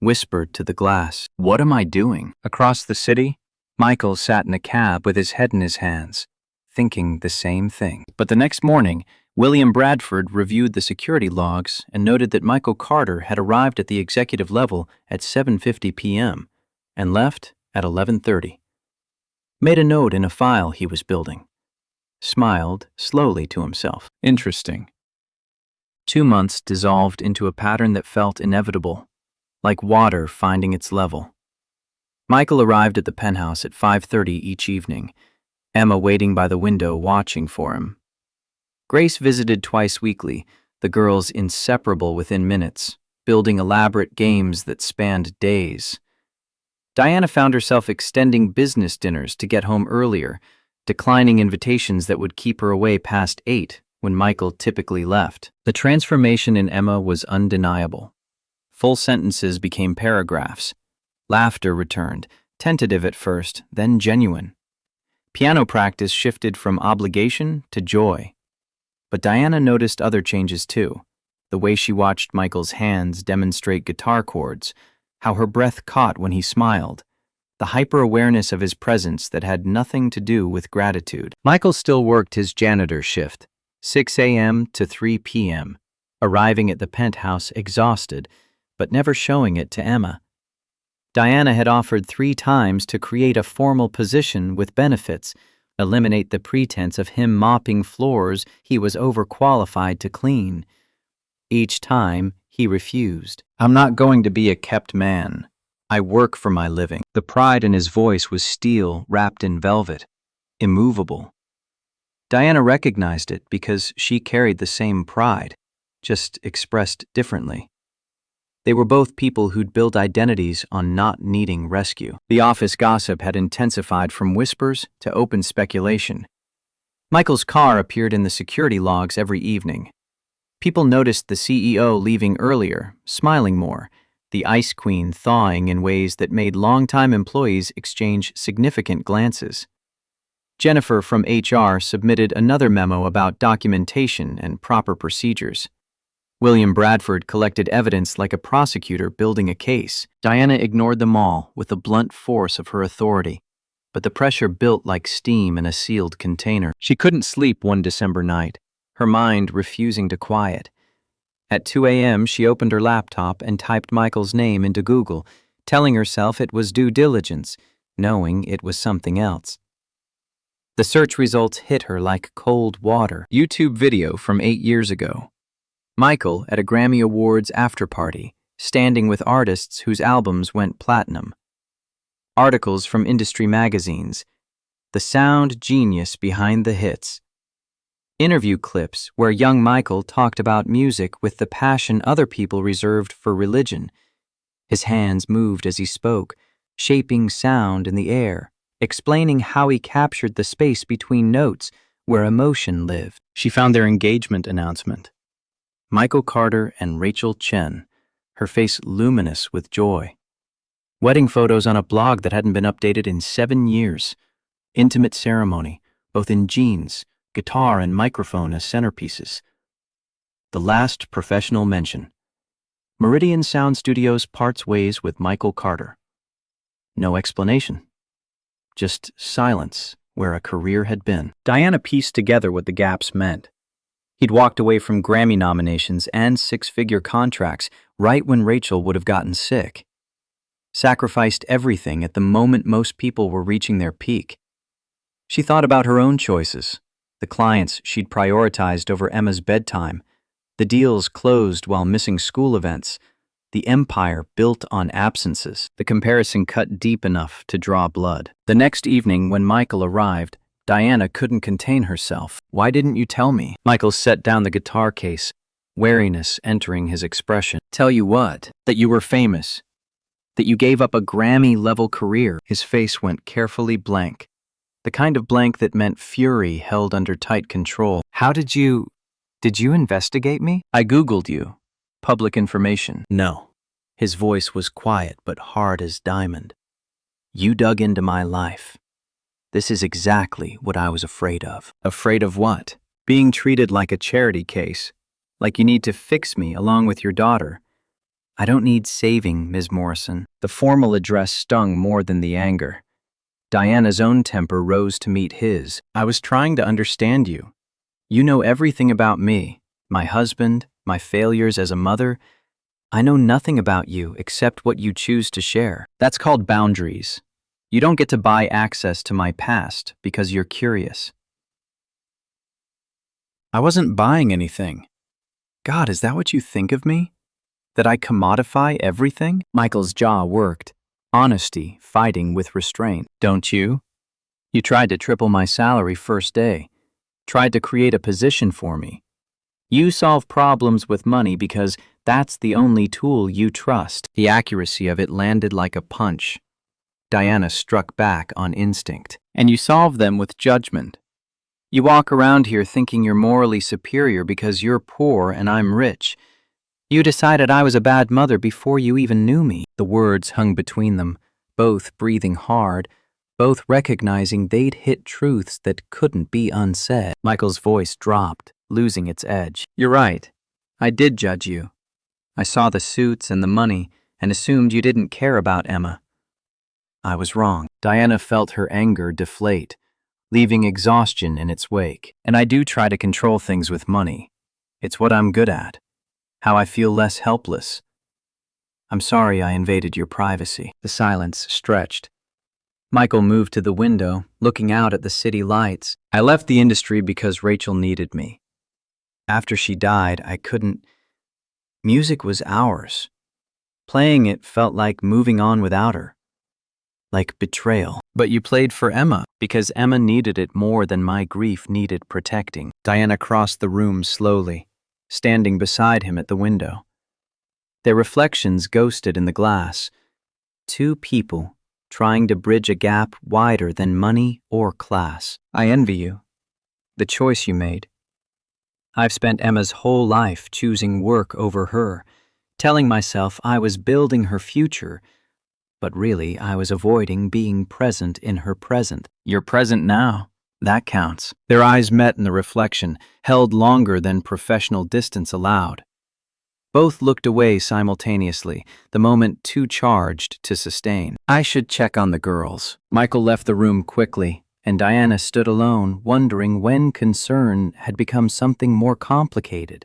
Whispered to the glass, "What am I doing?" Across the city, Michael sat in a cab with his head in his hands, thinking the same thing. But the next morning, William Bradford reviewed the security logs and noted that Michael Carter had arrived at the executive level at 7:50 p.m. and left at 11:30. Made a note in a file he was building. Smiled slowly to himself. Interesting. 2 months dissolved into a pattern that felt inevitable, like water finding its level. Michael arrived at the penthouse at 5:30 each evening, Emma waiting by the window watching for him. Grace visited twice weekly, the girls inseparable within minutes, building elaborate games that spanned days. Diana found herself extending business dinners to get home earlier, declining invitations that would keep her away past 8 when Michael typically left. The transformation in Emma was undeniable. Full sentences became paragraphs. Laughter returned, tentative at first, then genuine. Piano practice shifted from obligation to joy. But Diana noticed other changes too. The way she watched Michael's hands demonstrate guitar chords, how her breath caught when he smiled, the hyper-awareness of his presence that had nothing to do with gratitude. Michael still worked his janitor shift, 6 a.m. to 3 p.m., arriving at the penthouse exhausted, but never showing it to Emma. Diana had offered 3 times to create a formal position with benefits, eliminate the pretense of him mopping floors he was overqualified to clean. Each time, he refused. "I'm not going to be a kept man. I work for my living." The pride in his voice was steel wrapped in velvet, immovable. Diana recognized it because she carried the same pride, just expressed differently. They were both people who'd built identities on not needing rescue. The office gossip had intensified from whispers to open speculation. Michael's car appeared in the security logs every evening. People noticed the CEO leaving earlier, smiling more, the Ice Queen thawing in ways that made longtime employees exchange significant glances. Jennifer from HR submitted another memo about documentation and proper procedures. William Bradford collected evidence like a prosecutor building a case. Diana ignored them all with the blunt force of her authority, but the pressure built like steam in a sealed container. She couldn't sleep one December night, her mind refusing to quiet. At 2 a.m., she opened her laptop and typed Michael's name into Google, telling herself it was due diligence, knowing it was something else. The search results hit her like cold water. YouTube video from 8 years ago. Michael at a Grammy Awards after-party, standing with artists whose albums went platinum. Articles from industry magazines. The sound genius behind the hits. Interview clips where young Michael talked about music with the passion other people reserved for religion. His hands moved as he spoke, shaping sound in the air, explaining how he captured the space between notes where emotion lived. She found their engagement announcement. Michael Carter and Rachel Chen, her face luminous with joy. Wedding photos on a blog that hadn't been updated in 7 years. Intimate ceremony, both in jeans, guitar and microphone as centerpieces. The last professional mention. Meridian Sound Studios parts ways with Michael Carter. No explanation. Just silence where a career had been. Diana pieced together what the gaps meant. He'd walked away from Grammy nominations and 6-figure contracts right when Rachel would have gotten sick. Sacrificed everything at the moment most people were reaching their peak. She thought about her own choices, the clients she'd prioritized over Emma's bedtime, the deals closed while missing school events, the empire built on absences. The comparison cut deep enough to draw blood. The next evening when Michael arrived, Diana couldn't contain herself. "Why didn't you tell me?" Michael set down the guitar case, wariness entering his expression. "Tell you what? That you were famous. That you gave up a Grammy-level career." His face went carefully blank. The kind of blank that meant fury held under tight control. "How did you investigate me?" "I Googled you. Public information." "No." His voice was quiet but hard as diamond. "You dug into my life. This is exactly what I was afraid of." "Afraid of what?" "Being treated like a charity case. Like you need to fix me along with your daughter." "I don't need saving, Ms. Morrison." The formal address stung more than the anger. Diana's own temper rose to meet his. I was trying to understand you. You know everything about me, my husband, my failures as a mother. I know nothing about you except what you choose to share. That's called boundaries. You don't get to buy access to my past because you're curious. I wasn't buying anything. God, is that what you think of me? That I commodify everything? Michael's jaw worked. Honesty fighting with restraint. Don't you? You tried to triple my salary first day. Tried to create a position for me. You solve problems with money because that's the only tool you trust. The accuracy of it landed like a punch. Diana struck back on instinct. And you solve them with judgment. You walk around here thinking you're morally superior because you're poor and I'm rich. You decided I was a bad mother before you even knew me. The words hung between them, both breathing hard, both recognizing they'd hit truths that couldn't be unsaid. Michael's voice dropped, losing its edge. You're right. I did judge you. I saw the suits and the money and assumed you didn't care about Emma. I was wrong. Diana felt her anger deflate, leaving exhaustion in its wake. And I do try to control things with money. It's what I'm good at. How I feel less helpless. I'm sorry I invaded your privacy. The silence stretched. Michael moved to the window, looking out at the city lights. I left the industry because Rachel needed me. After she died, I couldn't. Music was ours. Playing it felt like moving on without her. Like betrayal. But you played for Emma, because Emma needed it more than my grief needed protecting. Diana crossed the room slowly, standing beside him at the window. Their reflections ghosted in the glass. Two people trying to bridge a gap wider than money or class. I envy you. The choice you made. I've spent Emma's whole life choosing work over her, telling myself I was building her future, but really I was avoiding being present in her present. You're present now. That counts. Their eyes met in the reflection, held longer than professional distance allowed. Both looked away simultaneously, the moment too charged to sustain. I should check on the girls. Michael left the room quickly, and Diana stood alone, wondering when concern had become something more complicated,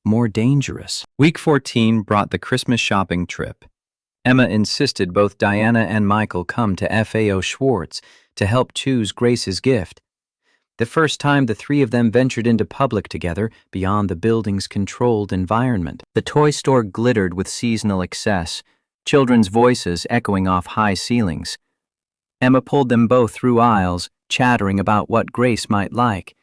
more dangerous. Week 14 brought the Christmas shopping trip. Emma insisted both Diana and Michael come to FAO Schwartz to help choose Grace's gift. The first time the three of them ventured into public together beyond the building's controlled environment. The toy store glittered with seasonal excess, children's voices echoing off high ceilings. Emma pulled them both through aisles, chattering about what Grace might like.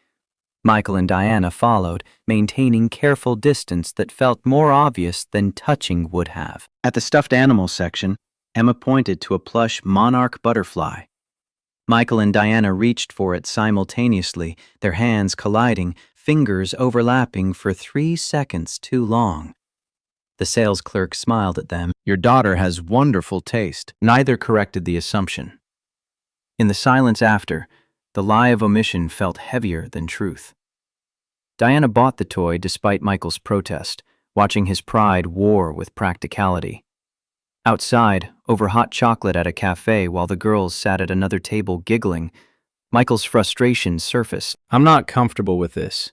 Michael and Diana followed, maintaining careful distance that felt more obvious than touching would have. At the stuffed animal section, Emma pointed to a plush monarch butterfly. Michael and Diana reached for it simultaneously, their hands colliding, fingers overlapping for 3 seconds too long. The sales clerk smiled at them. Your daughter has wonderful taste. Neither corrected the assumption. In the silence after, the lie of omission felt heavier than truth. Diana bought the toy despite Michael's protest, watching his pride war with practicality. Outside, over hot chocolate at a cafe while the girls sat at another table giggling, Michael's frustration surfaced. I'm not comfortable with this.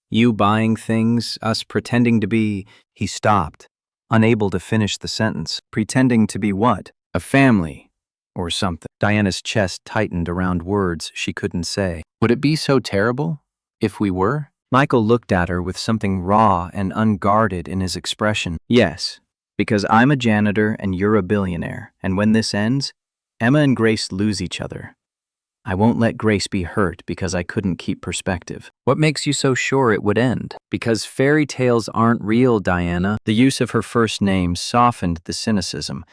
You buying things, us pretending to be... He stopped, unable to finish the sentence. Pretending to be what? A family, or something. Diana's chest tightened around words she couldn't say. Would it be so terrible if we were? Michael looked at her with something raw and unguarded in his expression. Yes, because I'm a janitor and you're a billionaire, and when this ends, Emma and Grace lose each other. I won't let Grace be hurt because I couldn't keep perspective. What makes you so sure it would end? Because fairy tales aren't real, Diana. The use of her first name softened the cynicism,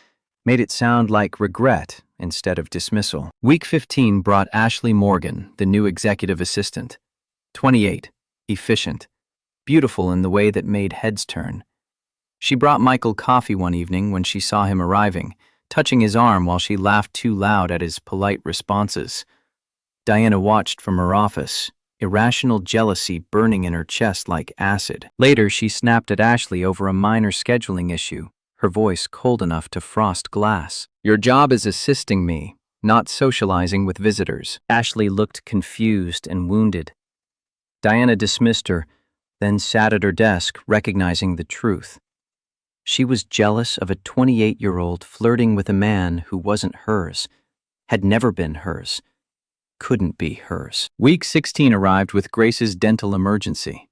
made it sound like regret instead of dismissal. Week 15 brought Ashley Morgan, the new executive assistant. 28, efficient, beautiful in the way that made heads turn. She brought Michael coffee one evening when she saw him arriving, touching his arm while she laughed too loud at his polite responses. Diana watched from her office, irrational jealousy burning in her chest like acid. Later, she snapped at Ashley over a minor scheduling issue, her voice cold enough to frost glass. Your job is assisting me, not socializing with visitors. Ashley looked confused and wounded. Diana dismissed her, then sat at her desk, recognizing the truth. She was jealous of a 28-year-old flirting with a man who wasn't hers, had never been hers, couldn't be hers. Week 16 arrived with Grace's dental emergency.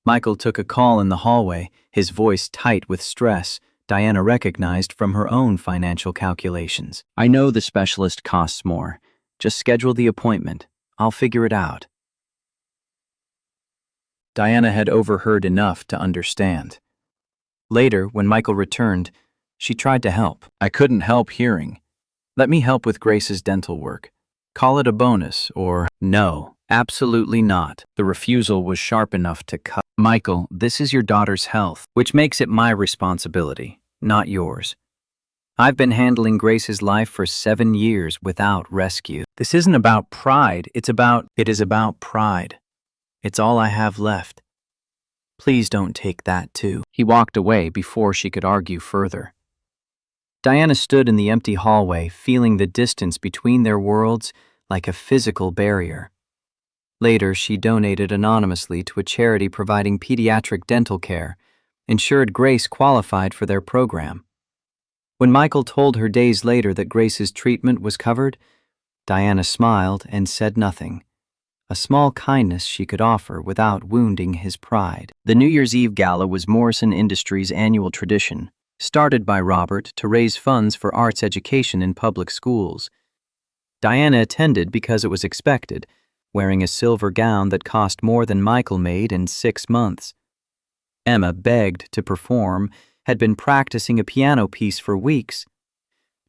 Michael took a call in the hallway, his voice tight with stress. Diana recognized from her own financial calculations. "I know the specialist costs more. Just schedule the appointment. I'll figure it out." Diana had overheard enough to understand. Later, when Michael returned, she tried to help. "I couldn't help hearing. Let me help with Grace's dental work. Call it a bonus, or..." "No, absolutely not." The refusal was sharp enough to cut. "Michael, this is your daughter's health, which makes it my responsibility, not yours. I've been handling Grace's life for 7 years without rescue. This isn't about pride, it is about pride. It's all I have left. Please don't take that too." He walked away before she could argue further. Diana stood in the empty hallway, feeling the distance between their worlds like a physical barrier. Later, she donated anonymously to a charity providing pediatric dental care, ensured Grace qualified for their program. When Michael told her days later that Grace's treatment was covered, Diana smiled and said nothing, a small kindness she could offer without wounding his pride. The New Year's Eve Gala was Morrison Industries' annual tradition, started by Robert to raise funds for arts education in public schools. Diana attended because it was expected, wearing a silver gown that cost more than Michael made in 6 months. Emma begged to perform, had been practicing a piano piece for weeks.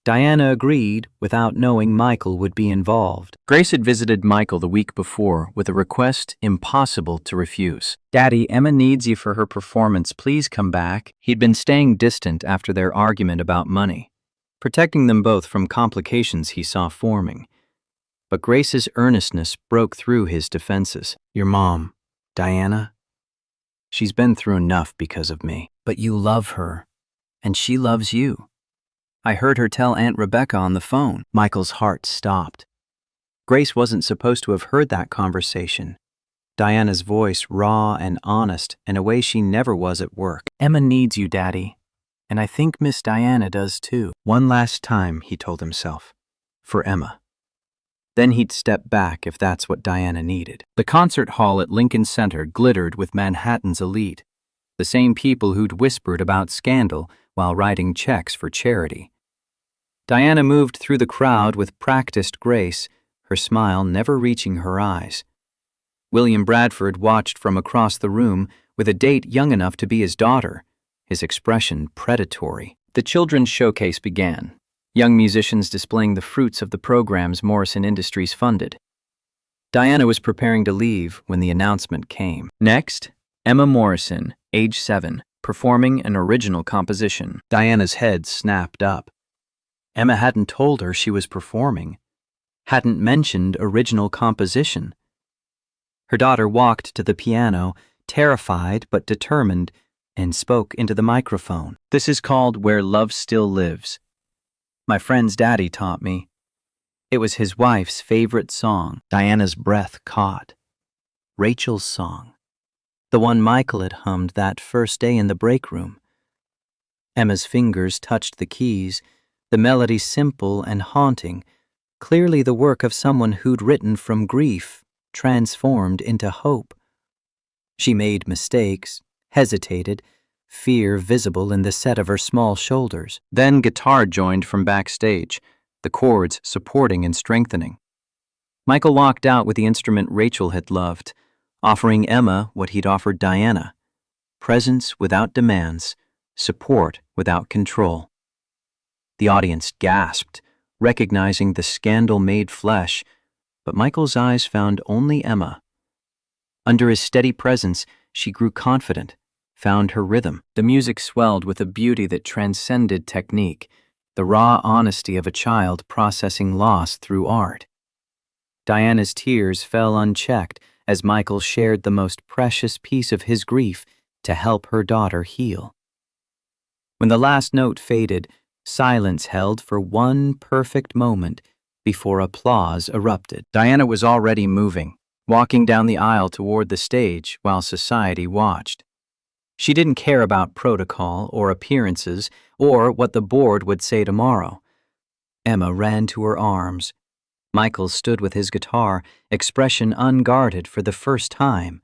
Diana agreed without knowing Michael would be involved. Grace had visited Michael the week before with a request impossible to refuse. "Daddy, Emma needs you for her performance. Please come back." He'd been staying distant after their argument about money, protecting them both from complications he saw forming. But Grace's earnestness broke through his defenses. "Your mom, Diana, she's been through enough because of me. But you love her, and she loves you. I heard her tell Aunt Rebecca on the phone." Michael's heart stopped. Grace wasn't supposed to have heard that conversation. Diana's voice raw and honest in a way she never was at work. "Emma needs you, Daddy, and I think Miss Diana does too." One last time, he told himself, for Emma. Then he'd step back if that's what Diana needed. The concert hall at Lincoln Center glittered with Manhattan's elite, the same people who'd whispered about scandal while writing checks for charity. Diana moved through the crowd with practiced grace, her smile never reaching her eyes. William Bradford watched from across the room with a date young enough to be his daughter, his expression predatory. The children's showcase began, young musicians displaying the fruits of the programs Morrison Industries funded. Diana was preparing to leave when the announcement came. Next, Emma Morrison, age 7, performing an original composition. Diana's head snapped up. Emma hadn't told her she was performing, hadn't mentioned original composition. Her daughter walked to the piano, terrified but determined, and spoke into the microphone. "This is called Where Love Still Lives. My friend's daddy taught me. It was his wife's favorite song." Diana's breath caught. Rachel's song. The one Michael had hummed that first day in the break room. Emma's fingers touched the keys, the melody simple and haunting, clearly the work of someone who'd written from grief, transformed into hope. She made mistakes, hesitated, fear visible in the set of her small shoulders. Then guitar joined from backstage, the chords supporting and strengthening. Michael walked out with the instrument Rachel had loved, offering Emma what he'd offered Diana: presence without demands, support without control. The audience gasped, recognizing the scandal-made flesh, but Michael's eyes found only Emma. Under his steady presence, she grew confident, found her rhythm. The music swelled with a beauty that transcended technique, the raw honesty of a child processing loss through art. Diana's tears fell unchecked as Michael shared the most precious piece of his grief to help her daughter heal. When the last note faded, silence held for one perfect moment before applause erupted. Diana was already moving, walking down the aisle toward the stage while society watched. She didn't care about protocol or appearances or what the board would say tomorrow. Emma ran to her arms. Michael stood with his guitar, expression unguarded for the first time,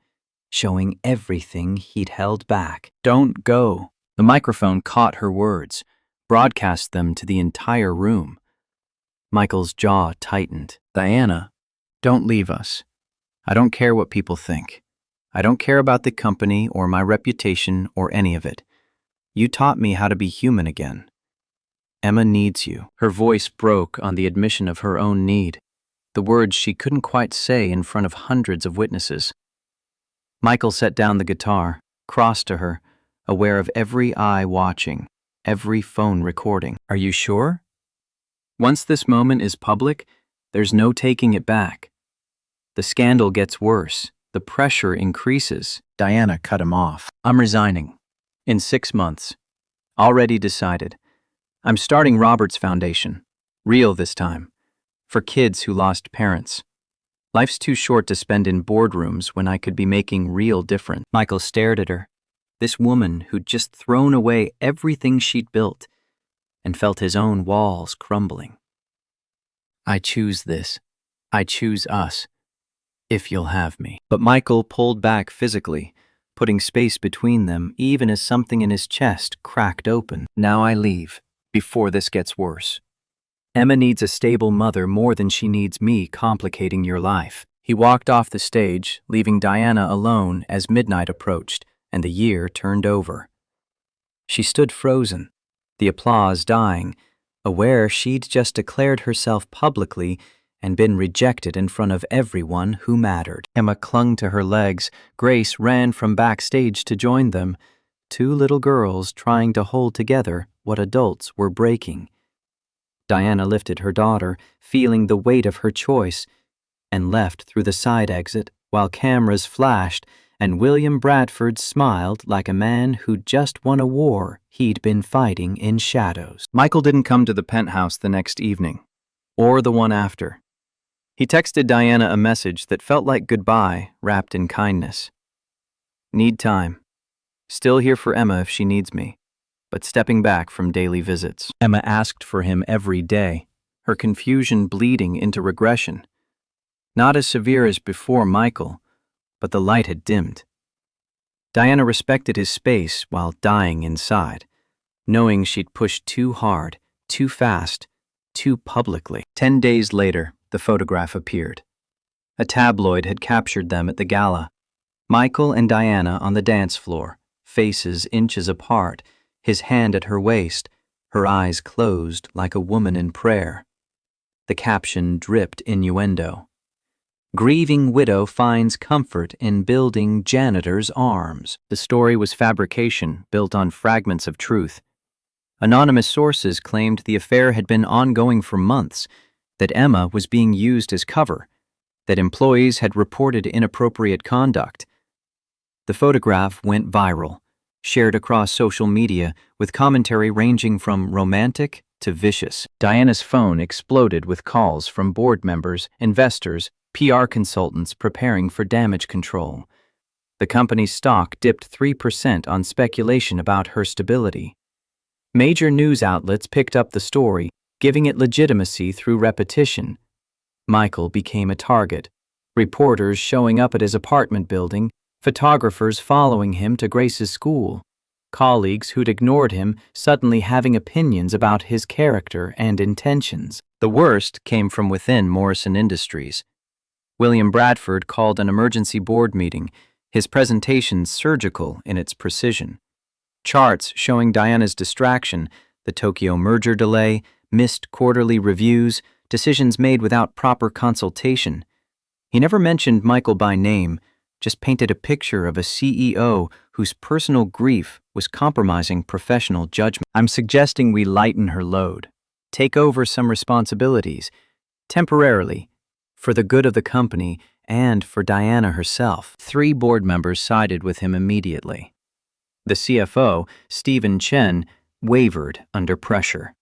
showing everything he'd held back. "Don't go." The microphone caught her words, broadcast them to the entire room. Michael's jaw tightened. "Diana, don't leave us. I don't care what people think. I don't care about the company or my reputation or any of it. You taught me how to be human again. Emma needs you." Her voice broke on the admission of her own need, the words she couldn't quite say in front of hundreds of witnesses. Michael set down the guitar, crossed to her, aware of every eye watching, every phone recording. "Are you sure? Once this moment is public, there's no taking it back. The scandal gets worse. The pressure increases." Diana cut him off. "I'm resigning. In 6 months. Already decided. I'm starting Robert's Foundation. Real this time. For kids who lost parents. Life's too short to spend in boardrooms when I could be making real difference." Michael stared at her. This woman who'd just thrown away everything she'd built, and felt his own walls crumbling. "I choose this. I choose us. If you'll have me." But Michael pulled back physically, putting space between them even as something in his chest cracked open. "Now I leave, before this gets worse. Emma needs a stable mother more than she needs me complicating your life." He walked off the stage, leaving Diana alone as midnight approached and the year turned over. She stood frozen, the applause dying, aware she'd just declared herself publicly and been rejected in front of everyone who mattered. Emma clung to her legs. Grace ran from backstage to join them, 2 little girls trying to hold together what adults were breaking. Diana lifted her daughter, feeling the weight of her choice, and left through the side exit while cameras flashed and William Bradford smiled like a man who'd just won a war he'd been fighting in shadows. Michael didn't come to the penthouse the next evening, or the one after. He texted Diana a message that felt like goodbye wrapped in kindness. "Need time. Still here for Emma if she needs me, but stepping back from daily visits." Emma asked for him every day, her confusion bleeding into regression. Not as severe as before Michael, but the light had dimmed. Diana respected his space while dying inside, knowing she'd pushed too hard, too fast, too publicly. 10 days later, the photograph appeared. A tabloid had captured them at the gala. Michael and Diana on the dance floor, faces inches apart, his hand at her waist, her eyes closed like a woman in prayer. The caption dripped innuendo. "Grieving widow finds comfort in building janitor's arms." The story was fabrication built on fragments of truth. Anonymous sources claimed the affair had been ongoing for months, that Emma was being used as cover, that employees had reported inappropriate conduct. The photograph went viral, shared across social media with commentary ranging from romantic to vicious. Diana's phone exploded with calls from board members, investors, PR consultants preparing for damage control. The company's stock dipped 3% on speculation about her stability. Major news outlets picked up the story, giving it legitimacy through repetition. Michael became a target, reporters showing up at his apartment building, photographers following him to Grace's school, colleagues who'd ignored him suddenly having opinions about his character and intentions. The worst came from within Morrison Industries. William Bradford called an emergency board meeting, his presentation surgical in its precision. Charts showing Diana's distraction, the Tokyo merger delay, missed quarterly reviews, decisions made without proper consultation. He never mentioned Michael by name, just painted a picture of a CEO whose personal grief was compromising professional judgment. "I'm suggesting we lighten her load, take over some responsibilities, temporarily, for the good of the company and for Diana herself." 3 board members sided with him immediately. The CFO, Stephen Chen, wavered under pressure.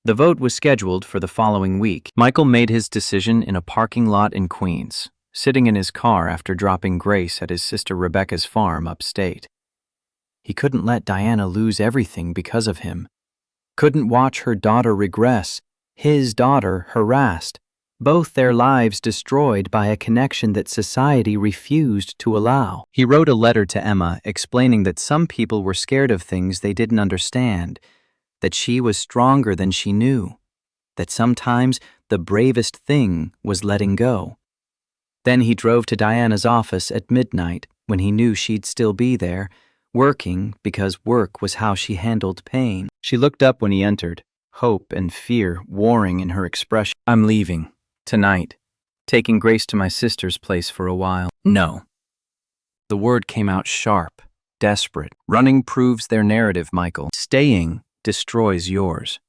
The vote was scheduled for the following week. Michael made his decision in a parking lot in Queens, sitting in his car after dropping Grace at his sister Rebecca's farm upstate. He couldn't let Diana lose everything because of him. Couldn't watch her daughter regress, his daughter harassed, both their lives destroyed by a connection that society refused to allow. He wrote a letter to Emma explaining that some people were scared of things they didn't understand, that she was stronger than she knew, that sometimes the bravest thing was letting go. Then he drove to Diana's office at midnight when he knew she'd still be there, working because work was how she handled pain. She looked up when he entered, hope and fear warring in her expression. "I'm leaving. Tonight. Taking Grace to my sister's place for a while." "No." The word came out sharp, desperate. "Running proves their narrative, Michael. Staying destroys yours.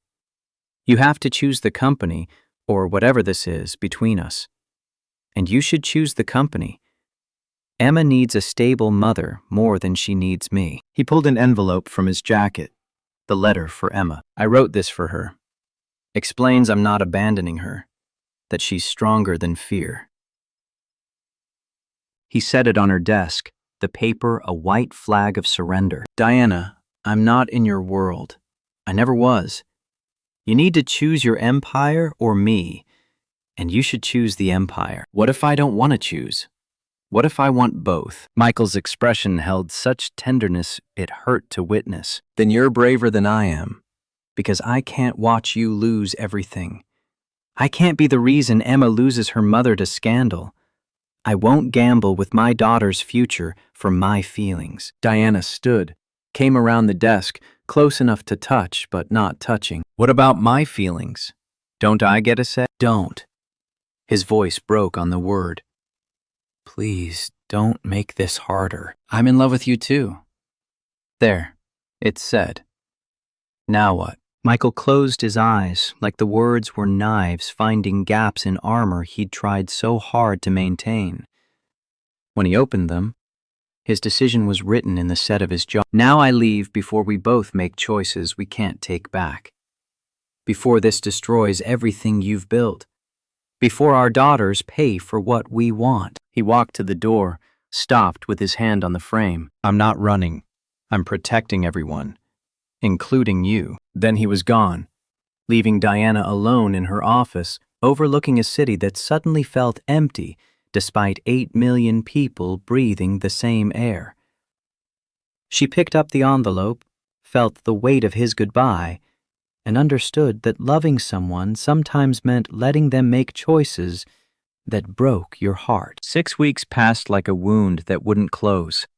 You have to choose the company, or whatever this is, between us. And you should choose the company. Emma needs a stable mother more than she needs me." He pulled an envelope from his jacket. The letter for Emma. "I wrote this for her. Explains I'm not abandoning her, that she's stronger than fear." He set it on her desk, the paper a white flag of surrender. "Diana, I'm not in your world. I never was. You need to choose your empire or me, and you should choose the empire." "What if I don't want to choose? What if I want both?" Michael's expression held such tenderness it hurt to witness. "Then you're braver than I am, because I can't watch you lose everything. I can't be the reason Emma loses her mother to scandal. I won't gamble with my daughter's future for my feelings." Diana stood, came around the desk, close enough to touch but not touching. "What about my feelings? Don't I get a say?" "Don't." His voice broke on the word. "Please, don't make this harder. I'm in love with you too." There, it's said. Now what? Michael closed his eyes like the words were knives finding gaps in armor he'd tried so hard to maintain. When he opened them, his decision was written in the set of his jaw. "Now I leave before we both make choices we can't take back. Before this destroys everything you've built. Before our daughters pay for what we want." He walked to the door, stopped with his hand on the frame. "I'm not running. I'm protecting everyone, including you." Then he was gone, leaving Diana alone in her office, overlooking a city that suddenly felt empty despite 8 million people breathing the same air. She picked up the envelope, felt the weight of his goodbye, and understood that loving someone sometimes meant letting them make choices that broke your heart. 6 weeks passed like a wound that wouldn't close,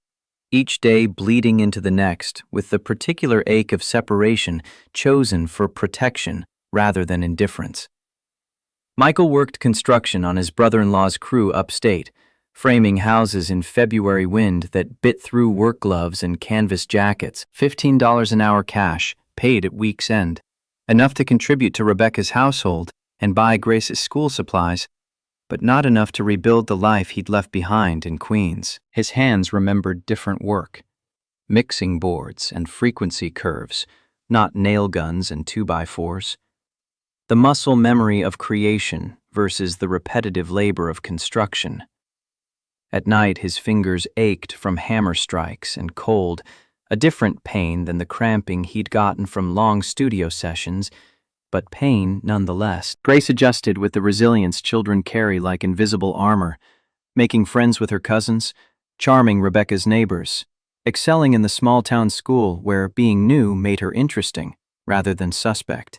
each day bleeding into the next with the particular ache of separation chosen for protection rather than indifference. Michael worked construction on his brother-in-law's crew upstate, framing houses in February wind that bit through work gloves and canvas jackets. $15 an hour cash, paid at week's end. Enough to contribute to Rebecca's household and buy Grace's school supplies, but not enough to rebuild the life he'd left behind in Queens. His hands remembered different work, mixing boards and frequency curves, not nail guns and 2x4s. The muscle memory of creation versus the repetitive labor of construction. At night, his fingers ached from hammer strikes and cold, a different pain than the cramping he'd gotten from long studio sessions, but pain nonetheless. Grace adjusted with the resilience children carry like invisible armor, making friends with her cousins, charming Rebecca's neighbors, excelling in the small-town school where being new made her interesting rather than suspect.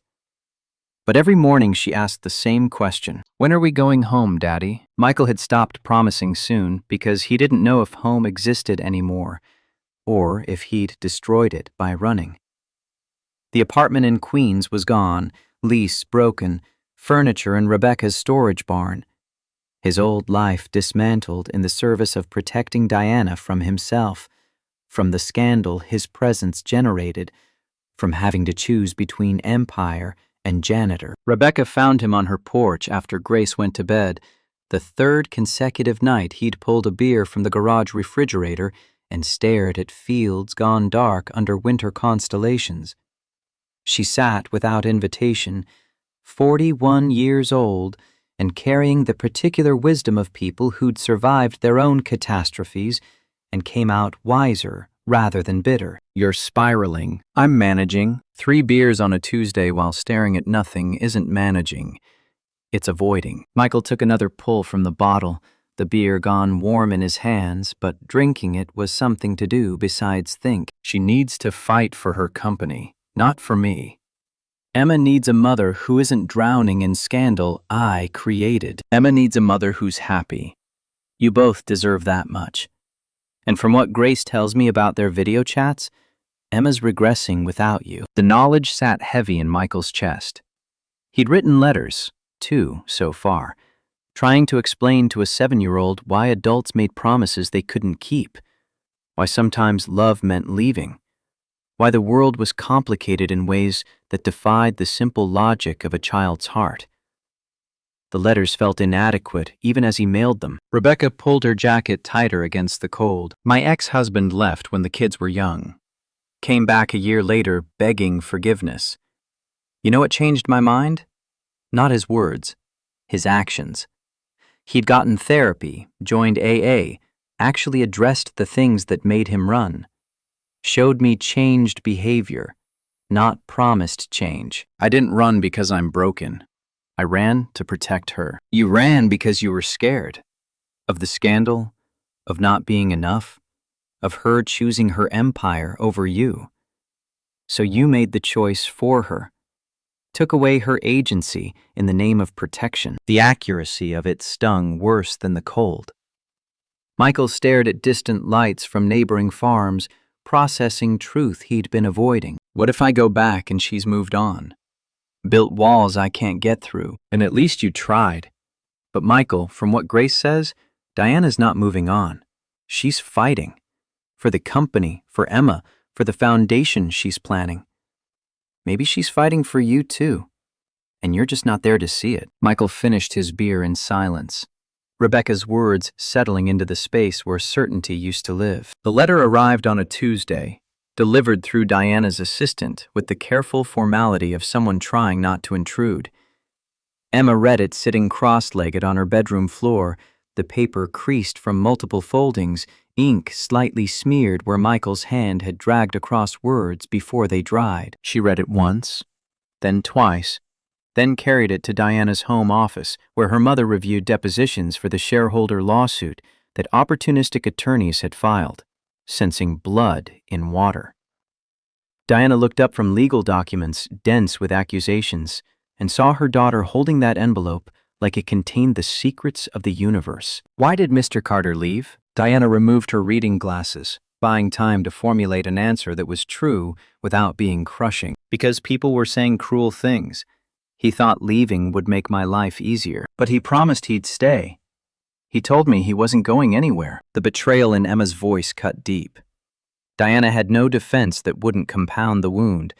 But every morning she asked the same question. "When are we going home, Daddy?" Michael had stopped promising soon because he didn't know if home existed anymore, or if he'd destroyed it by running. The apartment in Queens was gone, lease broken, furniture in Rebecca's storage barn. His old life dismantled in the service of protecting Diana from himself, from the scandal his presence generated, from having to choose between empire and janitor. Rebecca found him on her porch after Grace went to bed, the third consecutive night he'd pulled a beer from the garage refrigerator and stared at fields gone dark under winter constellations. She sat without invitation, 41 years old, and carrying the particular wisdom of people who'd survived their own catastrophes and came out wiser rather than bitter. You're spiraling. I'm managing. 3 beers on a Tuesday while staring at nothing isn't managing. It's avoiding. Michael took another pull from the bottle, the beer gone warm in his hands, but drinking it was something to do besides think. She needs to fight for her company, not for me. Emma needs a mother who isn't drowning in scandal I created. Emma needs a mother who's happy. You both deserve that much. And from what Grace tells me about their video chats, Emma's regressing without you. The knowledge sat heavy in Michael's chest. He'd written letters, 2 so far, trying to explain to a 7-year-old why adults made promises they couldn't keep, why sometimes love meant leaving, why the world was complicated in ways that defied the simple logic of a child's heart. The letters felt inadequate even as he mailed them. Rebecca pulled her jacket tighter against the cold. My ex-husband left when the kids were young. Came back a year later begging forgiveness. You know what changed my mind? Not his words, his actions. He'd gotten therapy, joined AA, actually addressed the things that made him run. Showed me changed behavior, not promised change. I didn't run because I'm broken. I ran to protect her. You ran because you were scared. Of the scandal, of not being enough, of her choosing her empire over you. So you made the choice for her. Took away her agency in the name of protection. The accuracy of it stung worse than the cold. Michael stared at distant lights from neighboring farms, processing truth he'd been avoiding. What if I go back and she's moved on? Built walls I can't get through, and at least you tried. But Michael, from what Grace says, Diana's not moving on. She's fighting. For the company, for Emma, for the foundation she's planning. Maybe she's fighting for you too, and you're just not there to see it. Michael finished his beer in silence, Rebecca's words settling into the space where certainty used to live. The letter arrived on a Tuesday, delivered through Diana's assistant with the careful formality of someone trying not to intrude. Emma read it sitting cross-legged on her bedroom floor, the paper creased from multiple foldings, ink slightly smeared where Michael's hand had dragged across words before they dried. She read it once, then twice, then carried it to Diana's home office, where her mother reviewed depositions for the shareholder lawsuit that opportunistic attorneys had filed, sensing blood in water. Diana looked up from legal documents dense with accusations and saw her daughter holding that envelope like it contained the secrets of the universe. Why did Mr. Carter leave? Diana removed her reading glasses, buying time to formulate an answer that was true without being crushing. Because people were saying cruel things. He thought leaving would make my life easier. But he promised he'd stay. He told me he wasn't going anywhere. The betrayal in Emma's voice cut deep. Diana had no defense that wouldn't compound the wound,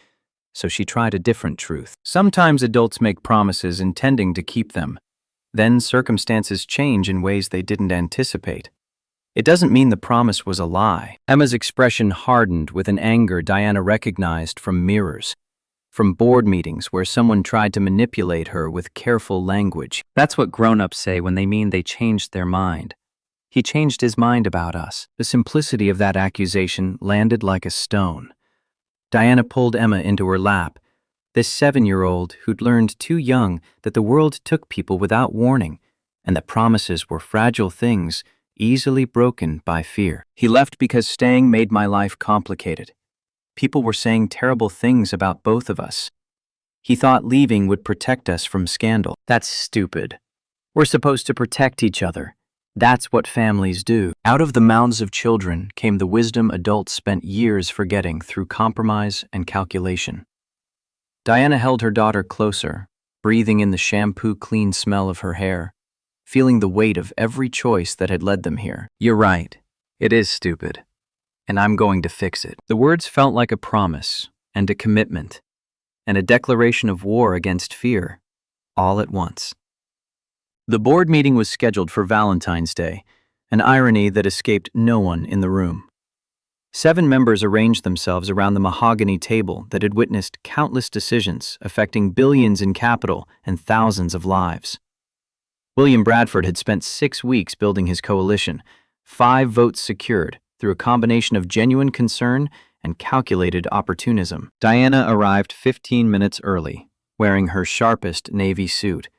so she tried a different truth. Sometimes adults make promises intending to keep them. Then circumstances change in ways they didn't anticipate. It doesn't mean the promise was a lie. Emma's expression hardened with an anger Diana recognized from mirrors, from board meetings where someone tried to manipulate her with careful language. That's what grown-ups say when they mean they changed their mind. He changed his mind about us. The simplicity of that accusation landed like a stone. Diana pulled Emma into her lap, this 7-year-old who'd learned too young that the world took people without warning, and that promises were fragile things easily broken by fear. He left because staying made my life complicated. People were saying terrible things about both of us. He thought leaving would protect us from scandal. That's stupid. We're supposed to protect each other. That's what families do. Out of the mouths of children came the wisdom adults spent years forgetting through compromise and calculation. Diana held her daughter closer, breathing in the shampoo-clean smell of her hair, feeling the weight of every choice that had led them here. You're right. It is stupid. And I'm going to fix it. The words felt like a promise and a commitment and a declaration of war against fear, all at once. The board meeting was scheduled for Valentine's Day, an irony that escaped no one in the room. 7 members arranged themselves around the mahogany table that had witnessed countless decisions affecting billions in capital and thousands of lives. William Bradford had spent 6 weeks building his coalition, 5 votes secured through a combination of genuine concern and calculated opportunism. Diana arrived 15 minutes early, wearing her sharpest navy suit,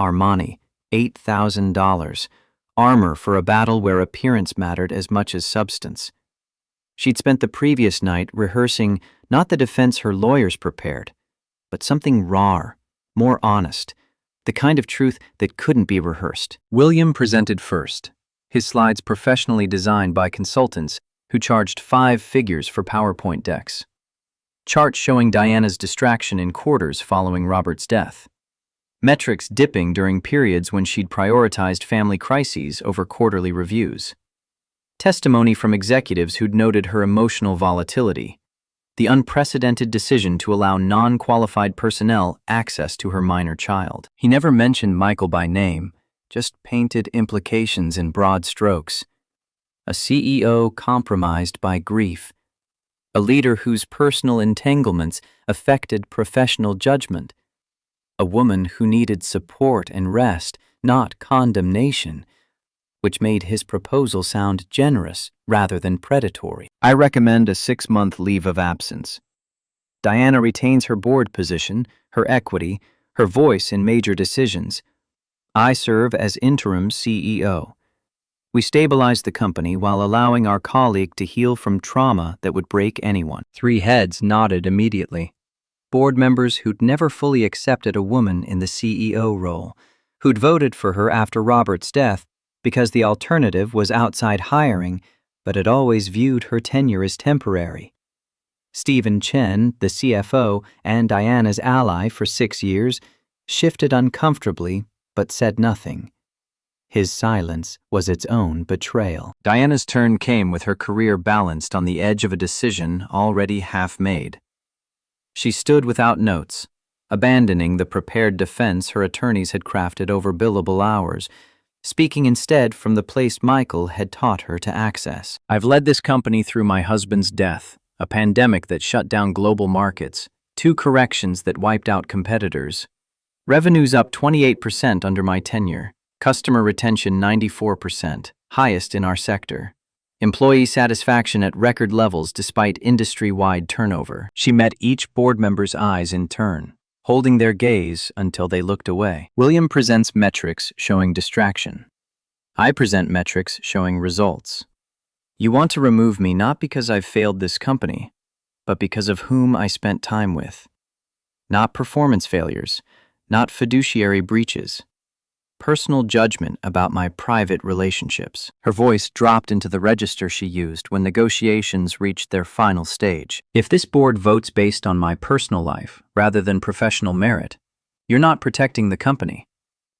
Armani, $8,000, armor for a battle where appearance mattered as much as substance. She'd spent the previous night rehearsing not the defense her lawyers prepared, but something rawer, more honest, the kind of truth that couldn't be rehearsed. William presented first, his slides professionally designed by consultants who charged 5 figures for PowerPoint decks. Charts showing Diana's distraction in quarters following Robert's death. Metrics dipping during periods when she'd prioritized family crises over quarterly reviews. Testimony from executives who'd noted her emotional volatility. The unprecedented decision to allow non-qualified personnel access to her minor child. He never mentioned Michael by name, just painted implications in broad strokes. A CEO compromised by grief. A leader whose personal entanglements affected professional judgment. A woman who needed support and rest, not condemnation, which made his proposal sound generous rather than predatory. I recommend a 6-month leave of absence. Diana retains her board position, her equity, her voice in major decisions. I serve as interim CEO. We stabilize the company while allowing our colleague to heal from trauma that would break anyone. 3 heads nodded immediately. Board members who'd never fully accepted a woman in the CEO role, who'd voted for her after Robert's death because the alternative was outside hiring, but had always viewed her tenure as temporary. Stephen Chen, the CFO and Diana's ally for 6 years, shifted uncomfortably but said nothing. His silence was its own betrayal. Diana's turn came with her career balanced on the edge of a decision already half made. She stood without notes, abandoning the prepared defense her attorneys had crafted over billable hours, speaking instead from the place Michael had taught her to access. I've led this company through my husband's death, a pandemic that shut down global markets, 2 corrections that wiped out competitors. Revenues up 28% under my tenure, customer retention 94%, highest in our sector. Employee satisfaction at record levels despite industry-wide turnover. She met each board member's eyes in turn, holding their gaze until they looked away. William presents metrics showing distraction. I present metrics showing results. You want to remove me not because I've failed this company, but because of whom I spent time with. Not performance failures, not fiduciary breaches. Personal judgment about my private relationships. Her voice dropped into the register she used when negotiations reached their final stage. If this board votes based on my personal life rather than professional merit, you're not protecting the company.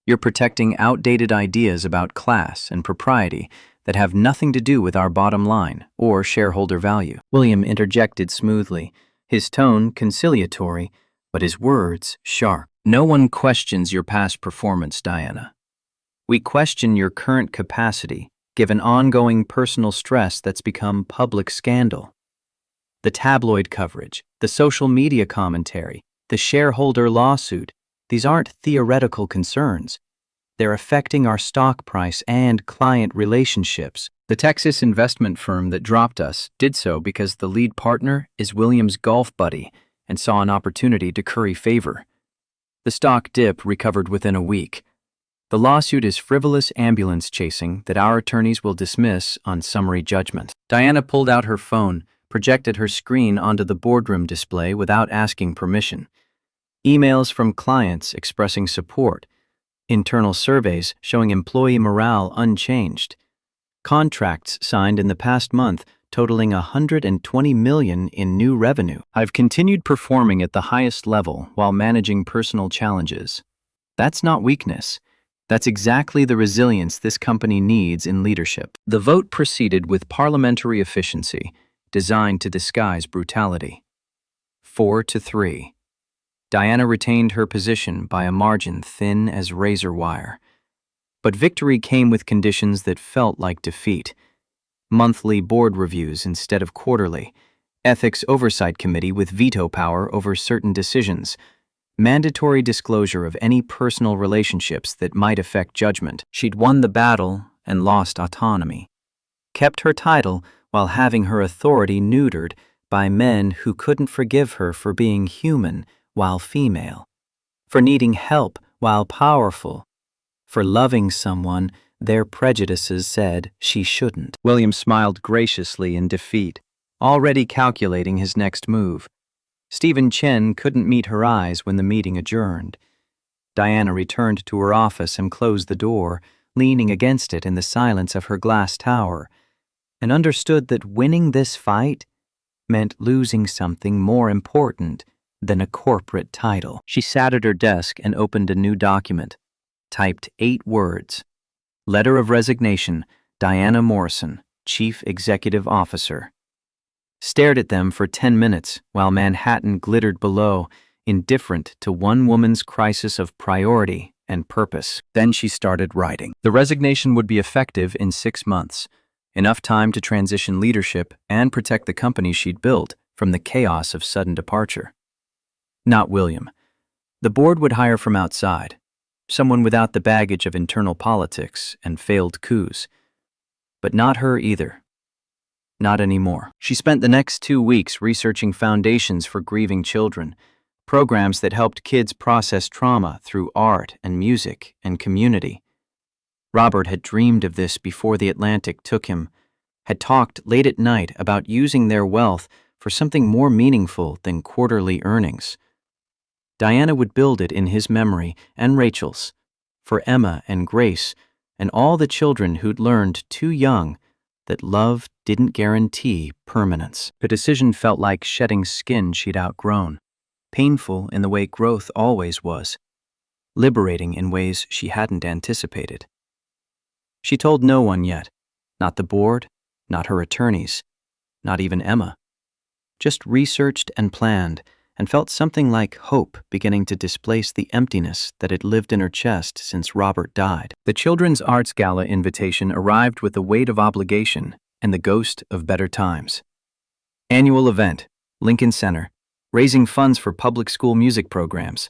You're protecting outdated ideas about class and propriety that have nothing to do with our bottom line or shareholder value. William interjected smoothly, his tone conciliatory, but his words sharp. No one questions your past performance, Diana. We question your current capacity, given ongoing personal stress that's become public scandal. The tabloid coverage, the social media commentary, the shareholder lawsuit, these aren't theoretical concerns. They're affecting our stock price and client relationships. The Texas investment firm that dropped us did so because the lead partner is William's golf buddy and saw an opportunity to curry favor. The stock dip recovered within a week. The lawsuit is frivolous ambulance chasing that our attorneys will dismiss on summary judgment. Diana pulled out her phone, projected her screen onto the boardroom display without asking permission. Emails from clients expressing support. Internal surveys showing employee morale unchanged. Contracts signed in the past month totaling $120 million in new revenue. I've continued performing at the highest level while managing personal challenges. That's not weakness. That's exactly the resilience this company needs in leadership. The vote proceeded with parliamentary efficiency, designed to disguise brutality. 4-3. Diana retained her position by a margin thin as razor wire. But victory came with conditions that felt like defeat. monthly board reviews instead of quarterly, ethics oversight committee with veto power over certain decisions, mandatory disclosure of any personal relationships that might affect judgment. She'd won the battle and lost autonomy, kept her title while having her authority neutered by men who couldn't forgive her for being human while female, for needing help while powerful, for loving someone their prejudices said she shouldn't. William smiled graciously in defeat, already calculating his next move. Stephen Chen couldn't meet her eyes when the meeting adjourned. Diana returned to her office and closed the door, leaning against it in the silence of her glass tower, and understood that winning this fight meant losing something more important than a corporate title. She sat at her desk and opened a new document, typed 8 words. Letter of resignation, Diana Morrison, Chief Executive Officer. Stared at them for 10 minutes while Manhattan glittered below, indifferent to one woman's crisis of priority and purpose. Then she started writing. The resignation would be effective in 6 months, enough time to transition leadership and protect the company she'd built from the chaos of sudden departure. Not William. The board would hire from outside, someone without the baggage of internal politics and failed coups. But not her either. Not anymore. She spent the next 2 weeks researching foundations for grieving children, programs that helped kids process trauma through art and music and community. Robert had dreamed of this before the Atlantic took him, had talked late at night about using their wealth for something more meaningful than quarterly earnings. Diana would build it in his memory and Rachel's, for Emma and Grace and all the children who'd learned too young that love didn't guarantee permanence. The decision felt like shedding skin she'd outgrown, painful in the way growth always was, liberating in ways she hadn't anticipated. She told no one yet, not the board, not her attorneys, not even Emma. Just researched and planned, and felt something like hope beginning to displace the emptiness that had lived in her chest since Robert died. The Children's Arts Gala invitation arrived with the weight of obligation and the ghost of better times. Annual event, Lincoln Center, raising funds for public school music programs.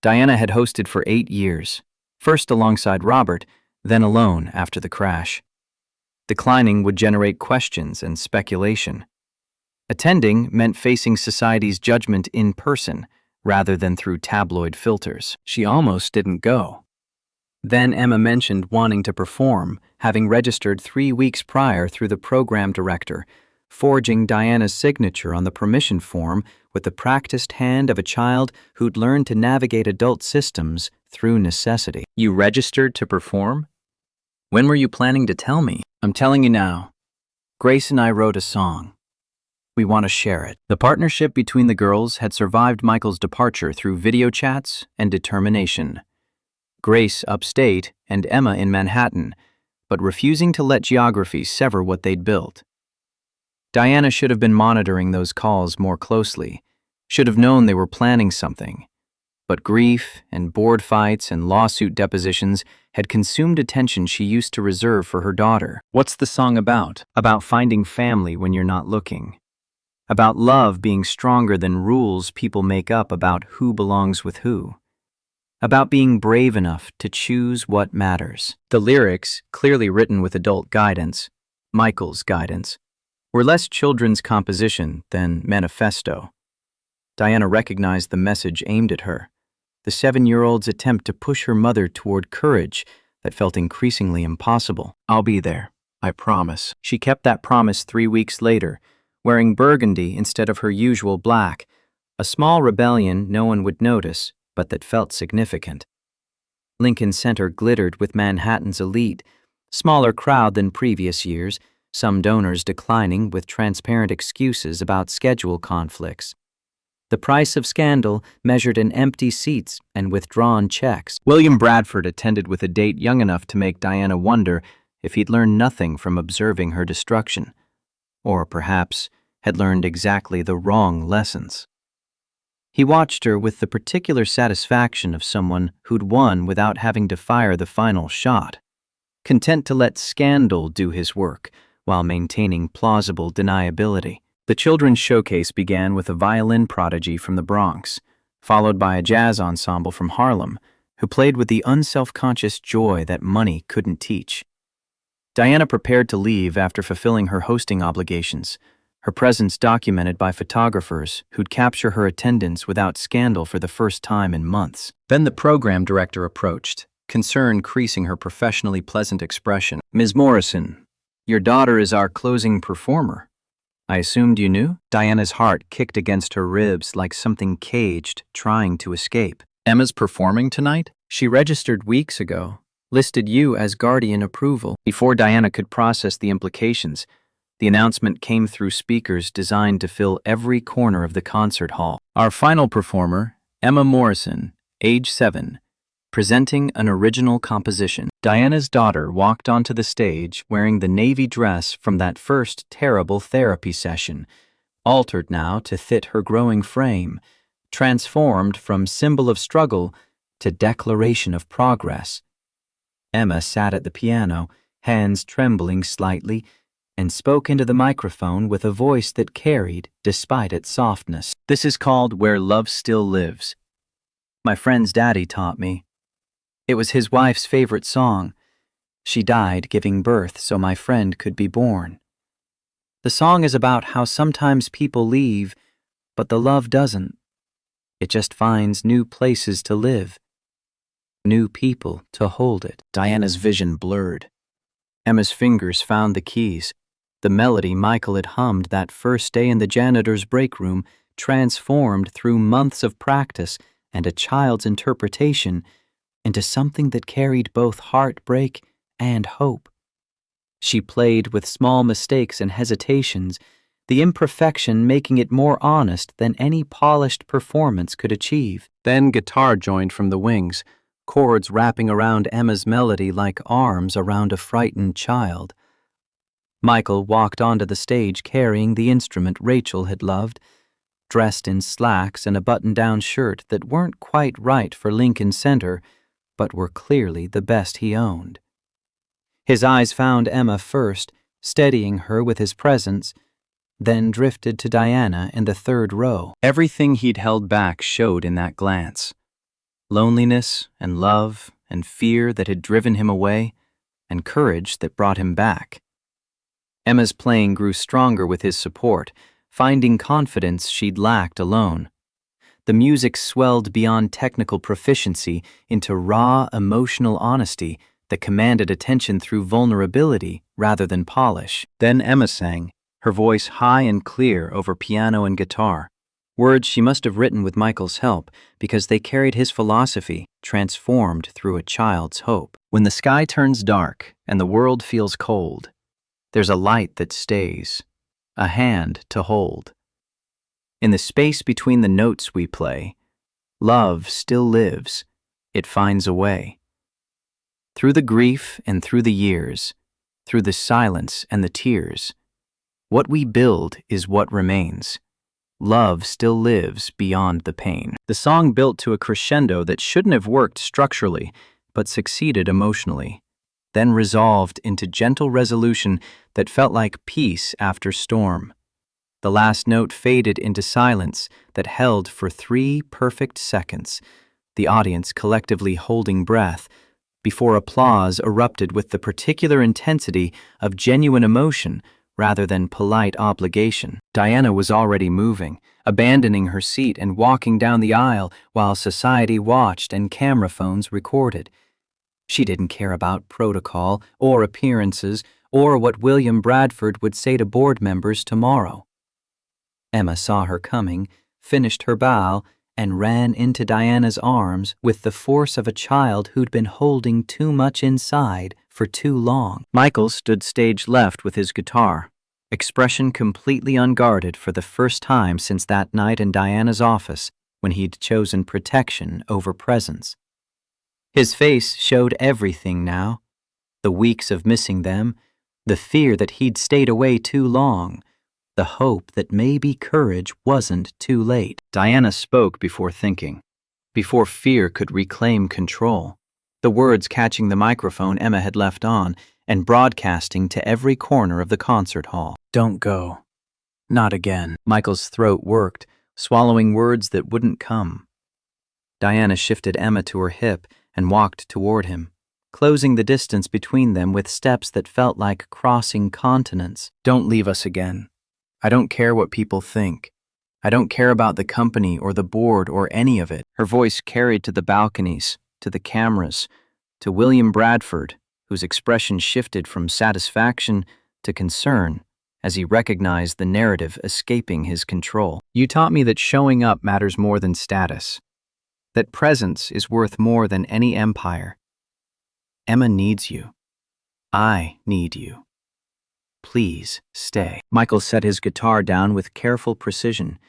Diana had hosted for 8 years, first alongside Robert, then alone after the crash. Declining would generate questions and speculation. Attending meant facing society's judgment in person rather than through tabloid filters. She almost didn't go. Then Emma mentioned wanting to perform, having registered 3 weeks prior through the program director, forging Diana's signature on the permission form with the practiced hand of a child who'd learned to navigate adult systems through necessity. You registered to perform? When were you planning to tell me? I'm telling you now. Grace and I wrote a song. We want to share it. The partnership between the girls had survived Michael's departure through video chats and determination. Grace upstate and Emma in Manhattan, but refusing to let geography sever what they'd built. Diana should have been monitoring those calls more closely, should have known they were planning something. But grief and board fights and lawsuit depositions had consumed attention she used to reserve for her daughter. What's the song about? About finding family when you're not looking. About love being stronger than rules people make up about who belongs with who. About being brave enough to choose what matters. The lyrics, clearly written with adult guidance, Michael's guidance, were less children's composition than manifesto. Diana recognized the message aimed at her, the 7-year-old's attempt to push her mother toward courage that felt increasingly impossible. I'll be there, I promise. She kept that promise 3 weeks later, wearing burgundy instead of her usual black, a small rebellion no one would notice, but that felt significant. Lincoln Center glittered with Manhattan's elite, smaller crowd than previous years, some donors declining with transparent excuses about schedule conflicts. The price of scandal measured in empty seats and withdrawn checks. William Bradford attended with a date young enough to make Diana wonder if he'd learned nothing from observing her destruction, or perhaps had learned exactly the wrong lessons. He watched her with the particular satisfaction of someone who'd won without having to fire the final shot, content to let scandal do his work, while maintaining plausible deniability. The children's showcase began with a violin prodigy from the Bronx, followed by a jazz ensemble from Harlem, who played with the unselfconscious joy that money couldn't teach. Diana prepared to leave after fulfilling her hosting obligations, her presence documented by photographers who'd capture her attendance without scandal for the first time in months. Then the program director approached, concern creasing her professionally pleasant expression. "Ms. Morrison, your daughter is our closing performer. I assumed you knew?" Diana's heart kicked against her ribs like something caged, trying to escape. "Emma's performing tonight? She registered weeks ago, listed you as guardian approval." Before Diana could process the implications, the announcement came through speakers designed to fill every corner of the concert hall. "Our final performer, Emma Morrison, age 7, presenting an original composition." Diana's daughter walked onto the stage wearing the navy dress from that first terrible therapy session, altered now to fit her growing frame, transformed from symbol of struggle to declaration of progress. Emma sat at the piano, hands trembling slightly, and spoke into the microphone with a voice that carried despite its softness. "This is called Where Love Still Lives. My friend's daddy taught me. It was his wife's favorite song. She died giving birth so my friend could be born. The song is about how sometimes people leave, but the love doesn't. It just finds new places to live, new people to hold it." Diana's vision blurred. Emma's fingers found the keys. The melody Michael had hummed that first day in the janitor's break room transformed through months of practice and a child's interpretation into something that carried both heartbreak and hope. She played with small mistakes and hesitations, the imperfection making it more honest than any polished performance could achieve. Then guitar joined from the wings, chords wrapping around Emma's melody like arms around a frightened child. Michael walked onto the stage carrying the instrument Rachel had loved, dressed in slacks and a button-down shirt that weren't quite right for Lincoln Center, but were clearly the best he owned. His eyes found Emma first, steadying her with his presence, then drifted to Diana in the third row. Everything he'd held back showed in that glance. Loneliness and love and fear that had driven him away, and courage that brought him back. Emma's playing grew stronger with his support, finding confidence she'd lacked alone. The music swelled beyond technical proficiency into raw, emotional honesty that commanded attention through vulnerability rather than polish. Then Emma sang, her voice high and clear over piano and guitar. Words she must have written with Michael's help because they carried his philosophy, transformed through a child's hope. When the sky turns dark and the world feels cold, there's a light that stays, a hand to hold. In the space between the notes we play, love still lives, it finds a way. Through the grief and through the years, through the silence and the tears, what we build is what remains. Love still lives beyond the pain. The song built to a crescendo that shouldn't have worked structurally, but succeeded emotionally, then resolved into gentle resolution that felt like peace after storm. The last note faded into silence that held for 3 perfect seconds, the audience collectively holding breath, before applause erupted with the particular intensity of genuine emotion rather than polite obligation. Diana was already moving, abandoning her seat and walking down the aisle while society watched and camera phones recorded. She didn't care about protocol or appearances or what William Bradford would say to board members tomorrow. Emma saw her coming, finished her bow, and ran into Diana's arms with the force of a child who'd been holding too much inside for too long. Michael stood stage left with his guitar, expression completely unguarded for the first time since that night in Diana's office when he'd chosen protection over presence. His face showed everything now, the weeks of missing them, the fear that he'd stayed away too long, the hope that maybe courage wasn't too late. Diana spoke before thinking, before fear could reclaim control. The words catching the microphone Emma had left on, and broadcasting to every corner of the concert hall. Don't go. Not again. Michael's throat worked, swallowing words that wouldn't come. Diana shifted Emma to her hip and walked toward him, closing the distance between them with steps that felt like crossing continents. Don't leave us again. I don't care what people think. I don't care about the company or the board or any of it. Her voice carried to the balconies, to the cameras, to William Bradford, whose expression shifted from satisfaction to concern as he recognized the narrative escaping his control. You taught me that showing up matters more than status, that presence is worth more than any empire. Emma needs you. I need you. Please stay. Michael set his guitar down with careful precision,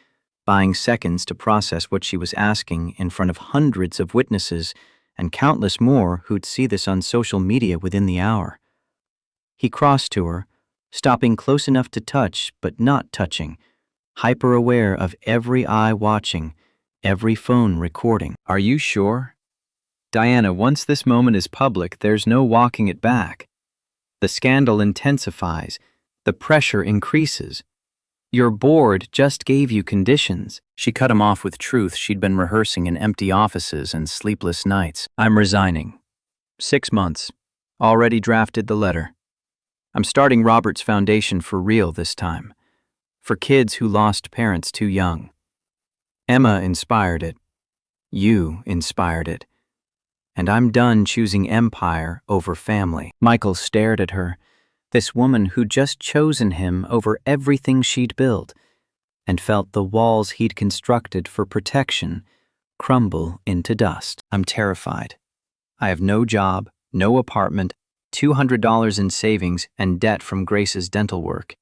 buying seconds to process what she was asking in front of hundreds of witnesses and countless more who'd see this on social media within the hour. He crossed to her, stopping close enough to touch but not touching, hyper-aware of every eye watching, every phone recording. Are you sure? Diana, once this moment is public, there's no walking it back. The scandal intensifies, the pressure increases. Your board just gave you conditions. She cut him off with truth she'd been rehearsing in empty offices and sleepless nights. I'm resigning. 6 months. Already drafted the letter. I'm starting Robert's Foundation for real this time. For kids who lost parents too young. Emma inspired it. You inspired it. And I'm done choosing empire over family. Michael stared at her, this woman who'd just chosen him over everything she'd built, and felt the walls he'd constructed for protection crumble into dust. I'm terrified. I have no job, no apartment, $200 in savings, and debt from Grace's dental work.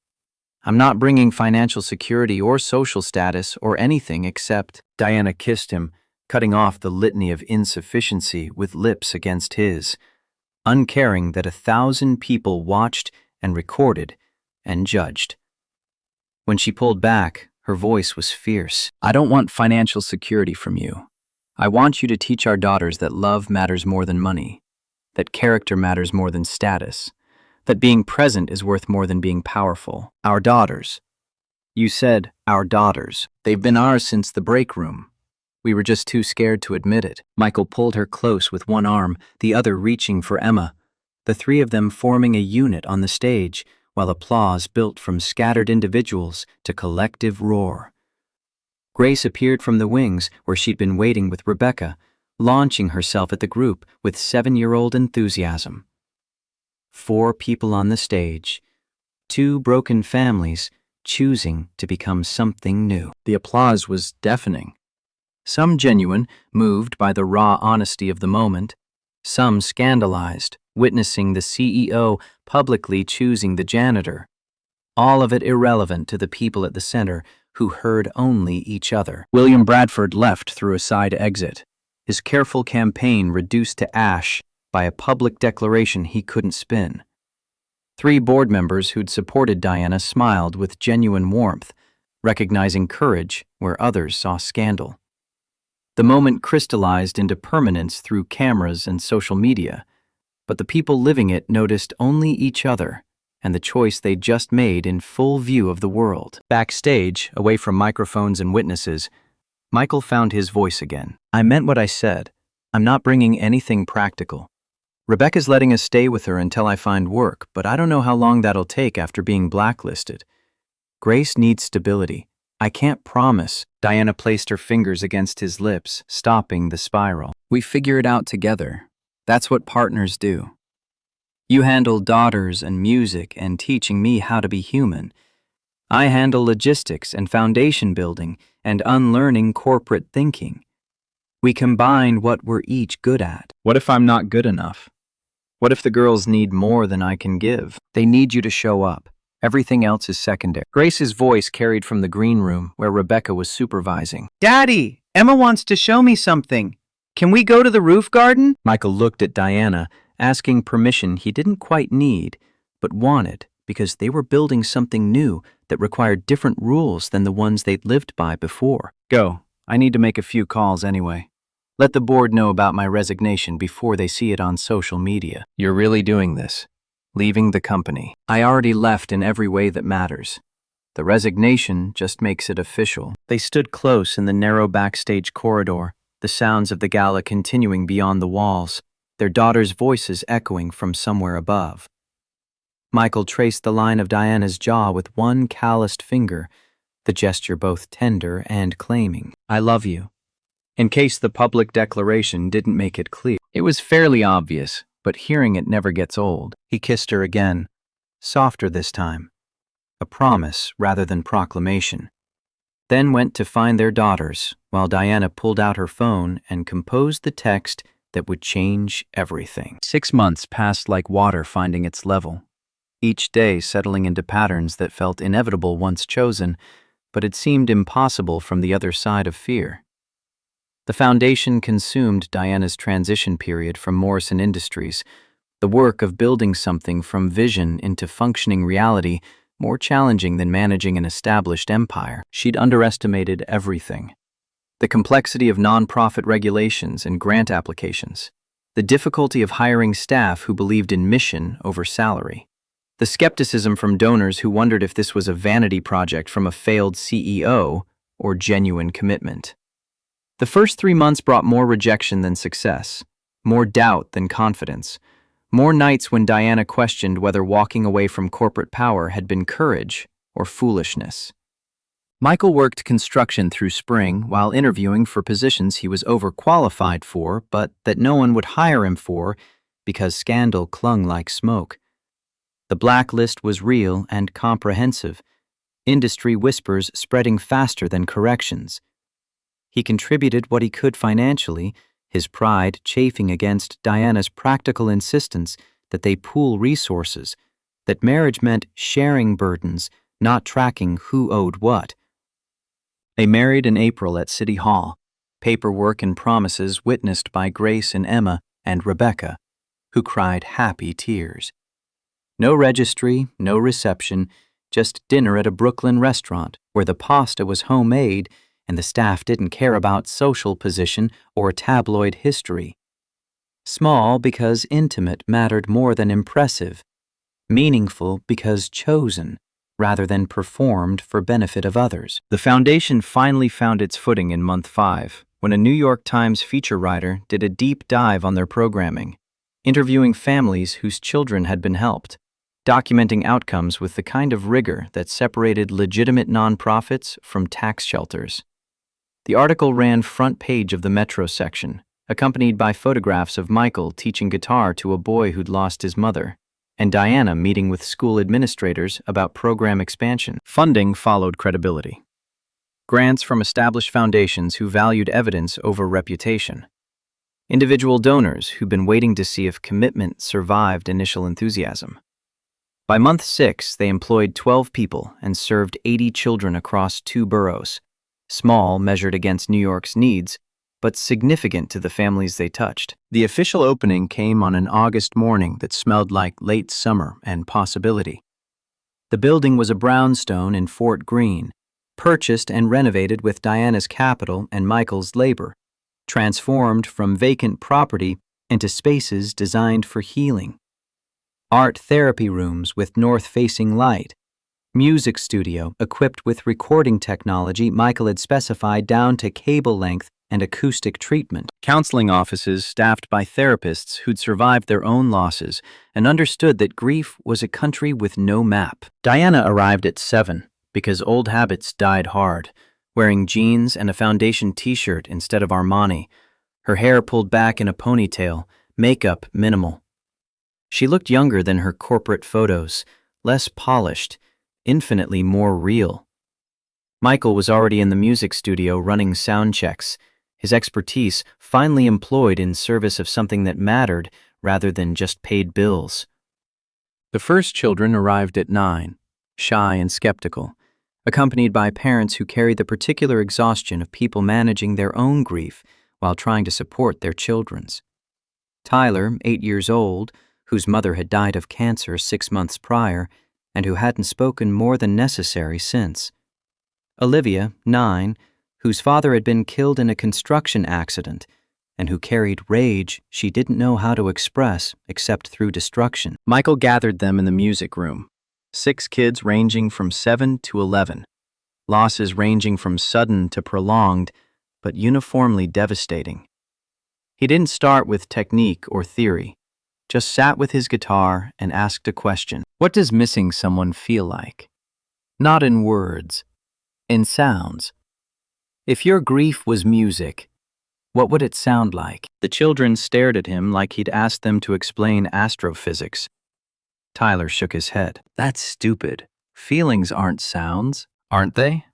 I'm not bringing financial security or social status or anything except... Diana kissed him, cutting off the litany of insufficiency with lips against his, uncaring that 1,000 people watched and recorded and judged. When she pulled back, her voice was fierce. I don't want financial security from you. I want you to teach our daughters that love matters more than money, that character matters more than status, that being present is worth more than being powerful. Our daughters. You said, our daughters. They've been ours since the break room. We were just too scared to admit it. Michael pulled her close with one arm, the other reaching for Emma, the three of them forming a unit on the stage, while applause built from scattered individuals to collective roar. Grace appeared from the wings where she'd been waiting with Rebecca, launching herself at the group with 7-year-old enthusiasm. 4 people on the stage, 2 broken families choosing to become something new. The applause was deafening. Some genuine, moved by the raw honesty of the moment, some scandalized, witnessing the CEO publicly choosing the janitor, all of it irrelevant to the people at the center who heard only each other. William Bradford left through a side exit, his careful campaign reduced to ash by a public declaration he couldn't spin. 3 board members who'd supported Diana smiled with genuine warmth, recognizing courage where others saw scandal. The moment crystallized into permanence through cameras and social media, but the people living it noticed only each other and the choice they'd just made in full view of the world. Backstage, away from microphones and witnesses, Michael found his voice again. I meant what I said. I'm not bringing anything practical. Rebecca's letting us stay with her until I find work, but I don't know how long that'll take after being blacklisted. Grace needs stability. I can't promise. Diana placed her fingers against his lips, stopping the spiral. We figure it out together. That's what partners do. You handle daughters and music and teaching me how to be human. I handle logistics and foundation building and unlearning corporate thinking. We combine what we're each good at. What if I'm not good enough? What if the girls need more than I can give? They need you to show up. Everything else is secondary. Grace's voice carried from the green room where Rebecca was supervising. Daddy, Emma wants to show me something. Can we go to the roof garden? Michael looked at Diana, asking permission he didn't quite need, but wanted because they were building something new that required different rules than the ones they'd lived by before. Go. I need to make a few calls anyway. Let the board know about my resignation before they see it on social media. You're really doing this? leaving the company. I already left in every way that matters. The resignation just makes it official. They stood close in the narrow backstage corridor, the sounds of the gala continuing beyond the walls, their daughters' voices echoing from somewhere above. Michael traced the line of Diana's jaw with one calloused finger, the gesture both tender and claiming. I love you. In case the public declaration didn't make it clear. It was fairly obvious, but hearing it never gets old. He kissed her again, softer this time. A promise rather than proclamation. Then went to find their daughters, while Diana pulled out her phone and composed the text that would change everything. 6 months passed like water finding its level, each day settling into patterns that felt inevitable once chosen, but it seemed impossible from the other side of fear. The foundation consumed Diana's transition period from Morrison Industries, the work of building something from vision into functioning reality more challenging than managing an established empire. She'd underestimated everything. The complexity of nonprofit regulations and grant applications, the difficulty of hiring staff who believed in mission over salary, the skepticism from donors who wondered if this was a vanity project from a failed CEO or genuine commitment. The first 3 months brought more rejection than success, more doubt than confidence, more nights when Diana questioned whether walking away from corporate power had been courage or foolishness. Michael worked construction through spring while interviewing for positions he was overqualified for, but that no one would hire him for because scandal clung like smoke. The blacklist was real and comprehensive, industry whispers spreading faster than corrections. He contributed what he could financially, his pride chafing against Diana's practical insistence that they pool resources, that marriage meant sharing burdens, not tracking who owed what. They married in April at City Hall, paperwork and promises witnessed by Grace and Emma and Rebecca, who cried happy tears. No registry, no reception, just dinner at a Brooklyn restaurant where the pasta was homemade and the staff didn't care about social position or tabloid history. Small because intimate mattered more than impressive, meaningful because chosen rather than performed for benefit of others. The foundation finally found its footing in month 5, when a New York Times feature writer did a deep dive on their programming, interviewing families whose children had been helped, documenting outcomes with the kind of rigor that separated legitimate nonprofits from tax shelters. The article ran front page of the Metro section, accompanied by photographs of Michael teaching guitar to a boy who'd lost his mother, and Diana meeting with school administrators about program expansion. Funding followed credibility. Grants from established foundations who valued evidence over reputation. Individual donors who'd been waiting to see if commitment survived initial enthusiasm. By month 6, they employed 12 people and served 80 children across 2 boroughs, small measured against New York's needs, but significant to the families they touched. The official opening came on an August morning that smelled like late summer and possibility. The building was a brownstone in Fort Greene, purchased and renovated with Diana's capital and Michael's labor, transformed from vacant property into spaces designed for healing. Art therapy rooms with north-facing light, music studio equipped with recording technology Michael had specified down to cable length and acoustic treatment. Counseling offices staffed by therapists who'd survived their own losses and understood that grief was a country with no map. Diana arrived at 7 because old habits died hard, wearing jeans and a foundation t-shirt instead of Armani, her hair pulled back in a ponytail, makeup minimal. She looked younger than her corporate photos, less polished, infinitely more real. Michael was already in the music studio running sound checks, his expertise finally employed in service of something that mattered rather than just paid bills. The first children arrived at 9, shy and skeptical, accompanied by parents who carried the particular exhaustion of people managing their own grief while trying to support their children's. Tyler, 8 years old, whose mother had died of cancer 6 months prior, and who hadn't spoken more than necessary since. Olivia, 9, whose father had been killed in a construction accident, and who carried rage she didn't know how to express except through destruction. Michael gathered them in the music room. 6 kids ranging from 7 to 11. Losses ranging from sudden to prolonged, but uniformly devastating. He didn't start with technique or theory, just sat with his guitar and asked a question. What does missing someone feel like? Not in words, in sounds. If your grief was music, what would it sound like? The children stared at him like he'd asked them to explain astrophysics. Tyler shook his head. That's stupid. Feelings aren't sounds, aren't they?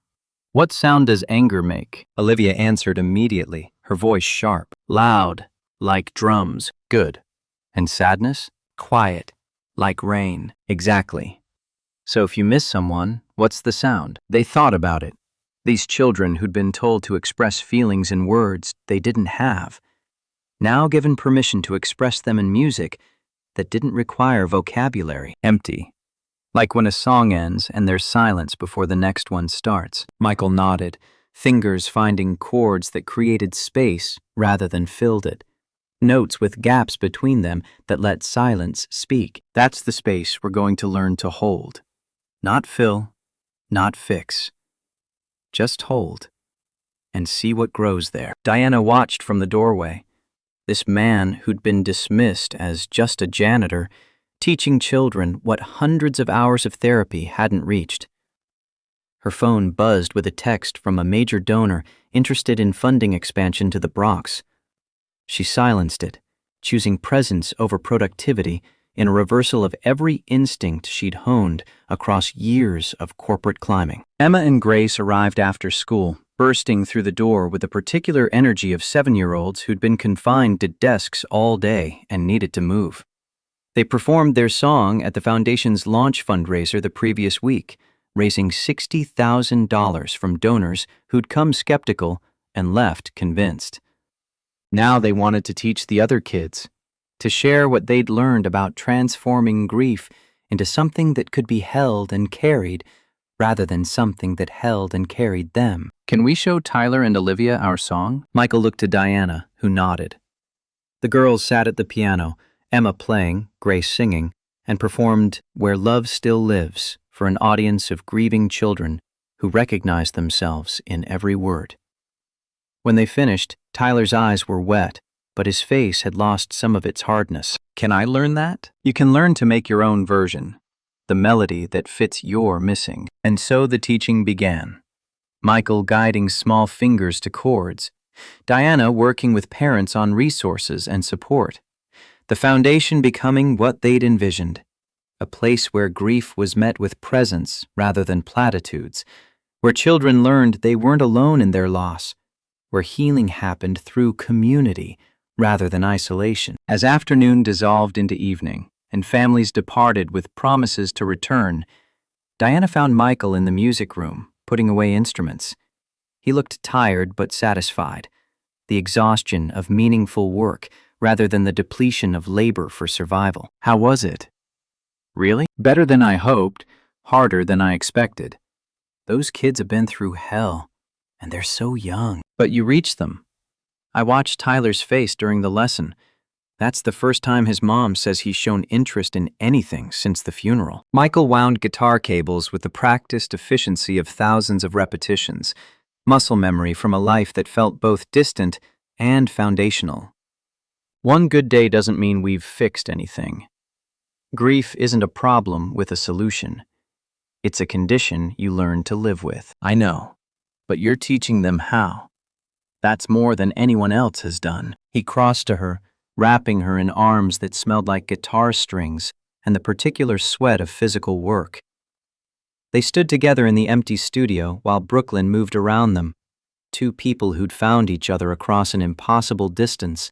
What sound does anger make? Olivia answered immediately, her voice sharp. Loud, like drums. Good. And sadness? Quiet, like rain. Exactly. So if you miss someone, what's the sound? They thought about it. These children who'd been told to express feelings in words they didn't have, now given permission to express them in music that didn't require vocabulary. Empty. Like when a song ends and there's silence before the next one starts. Michael nodded, fingers finding chords that created space rather than filled it. Notes with gaps between them that let silence speak. That's the space we're going to learn to hold. Not fill, not fix. Just hold and see what grows there. Diana watched from the doorway. This man who'd been dismissed as just a janitor, teaching children what hundreds of hours of therapy hadn't reached. Her phone buzzed with a text from a major donor interested in funding expansion to the Bronx. She silenced it, choosing presence over productivity in a reversal of every instinct she'd honed across years of corporate climbing. Emma and Grace arrived after school, bursting through the door with the particular energy of 7-year-olds who'd been confined to desks all day and needed to move. They performed their song at the Foundation's launch fundraiser the previous week, raising $60,000 from donors who'd come skeptical and left convinced. Now they wanted to teach the other kids, to share what they'd learned about transforming grief into something that could be held and carried rather than something that held and carried them. Can we show Tyler and Olivia our song? Michael looked to Diana, who nodded. The girls sat at the piano, Emma playing, Grace singing, and performed Where Love Still Lives for an audience of grieving children who recognized themselves in every word. When they finished, Tyler's eyes were wet, but his face had lost some of its hardness. Can I learn that? You can learn to make your own version, the melody that fits your missing. And so the teaching began. Michael guiding small fingers to chords, Diana working with parents on resources and support. The foundation becoming what they'd envisioned, a place where grief was met with presence rather than platitudes, where children learned they weren't alone in their loss, where healing happened through community rather than isolation. As afternoon dissolved into evening and families departed with promises to return, Diana found Michael in the music room, putting away instruments. He looked tired but satisfied, the exhaustion of meaningful work rather than the depletion of labor for survival. How was it? Really? Better than I hoped, harder than I expected. Those kids have been through hell, and they're so young. But you reached them. I watched Tyler's face during the lesson. That's the first time his mom says he's shown interest in anything since the funeral. Michael wound guitar cables with the practiced efficiency of thousands of repetitions, muscle memory from a life that felt both distant and foundational. One good day doesn't mean we've fixed anything. Grief isn't a problem with a solution. It's a condition you learn to live with. I know, but you're teaching them how. That's more than anyone else has done. He crossed to her, wrapping her in arms that smelled like guitar strings and the particular sweat of physical work. They stood together in the empty studio while Brooklyn moved around them, two people who'd found each other across an impossible distance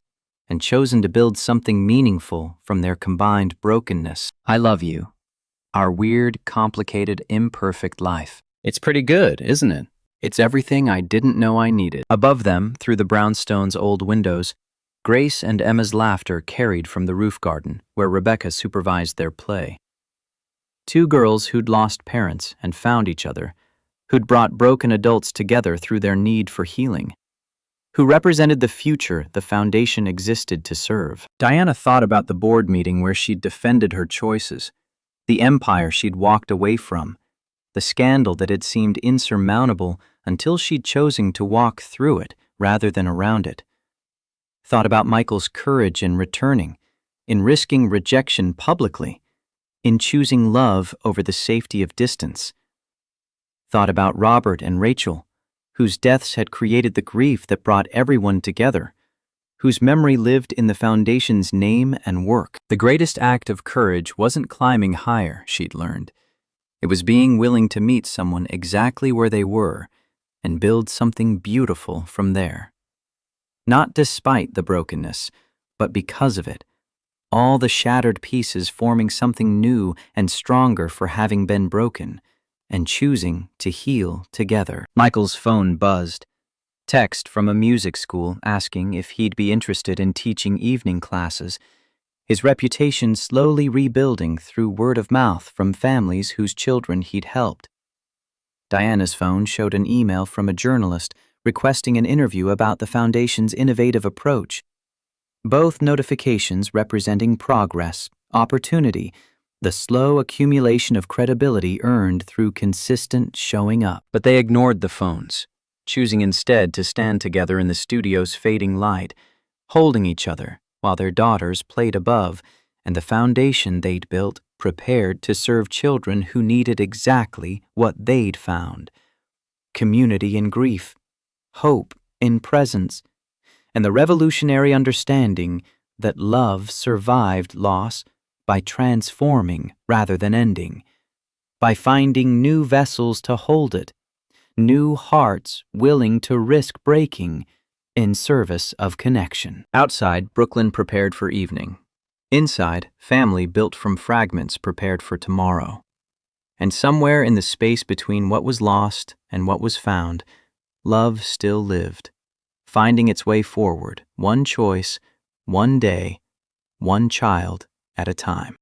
and chosen to build something meaningful from their combined brokenness. I love you. Our weird, complicated, imperfect life. It's pretty good, isn't it? It's everything I didn't know I needed. Above them, through the brownstone's old windows, Grace and Emma's laughter carried from the roof garden, where Rebecca supervised their play. Two girls who'd lost parents and found each other, who'd brought broken adults together through their need for healing. who represented the future the foundation existed to serve. Diana thought about the board meeting where she'd defended her choices, the empire she'd walked away from, the scandal that had seemed insurmountable until she'd chosen to walk through it rather than around it. Thought about Michael's courage in returning, in risking rejection publicly, in choosing love over the safety of distance. Thought about Robert and Rachel, whose deaths had created the grief that brought everyone together, whose memory lived in the foundation's name and work. The greatest act of courage wasn't climbing higher, she'd learned. It was being willing to meet someone exactly where they were and build something beautiful from there. Not despite the brokenness, but because of it. All the shattered pieces forming something new and stronger for having been broken, and choosing to heal together. Michael's phone buzzed. Text from a music school asking if he'd be interested in teaching evening classes, his reputation slowly rebuilding through word of mouth from families whose children he'd helped. Diana's phone showed an email from a journalist requesting an interview about the foundation's innovative approach. Both notifications representing progress, opportunity, the slow accumulation of credibility earned through consistent showing up. But they ignored the phones, choosing instead to stand together in the studio's fading light, holding each other while their daughters played above and the foundation they'd built prepared to serve children who needed exactly what they'd found: community in grief, hope in presence, and the revolutionary understanding that love survived loss by transforming rather than ending, by finding new vessels to hold it, new hearts willing to risk breaking in service of connection. Outside, Brooklyn prepared for evening. Inside, family built from fragments prepared for tomorrow. And somewhere in the space between what was lost and what was found, love still lived, finding its way forward, one choice, one day, one child at a time.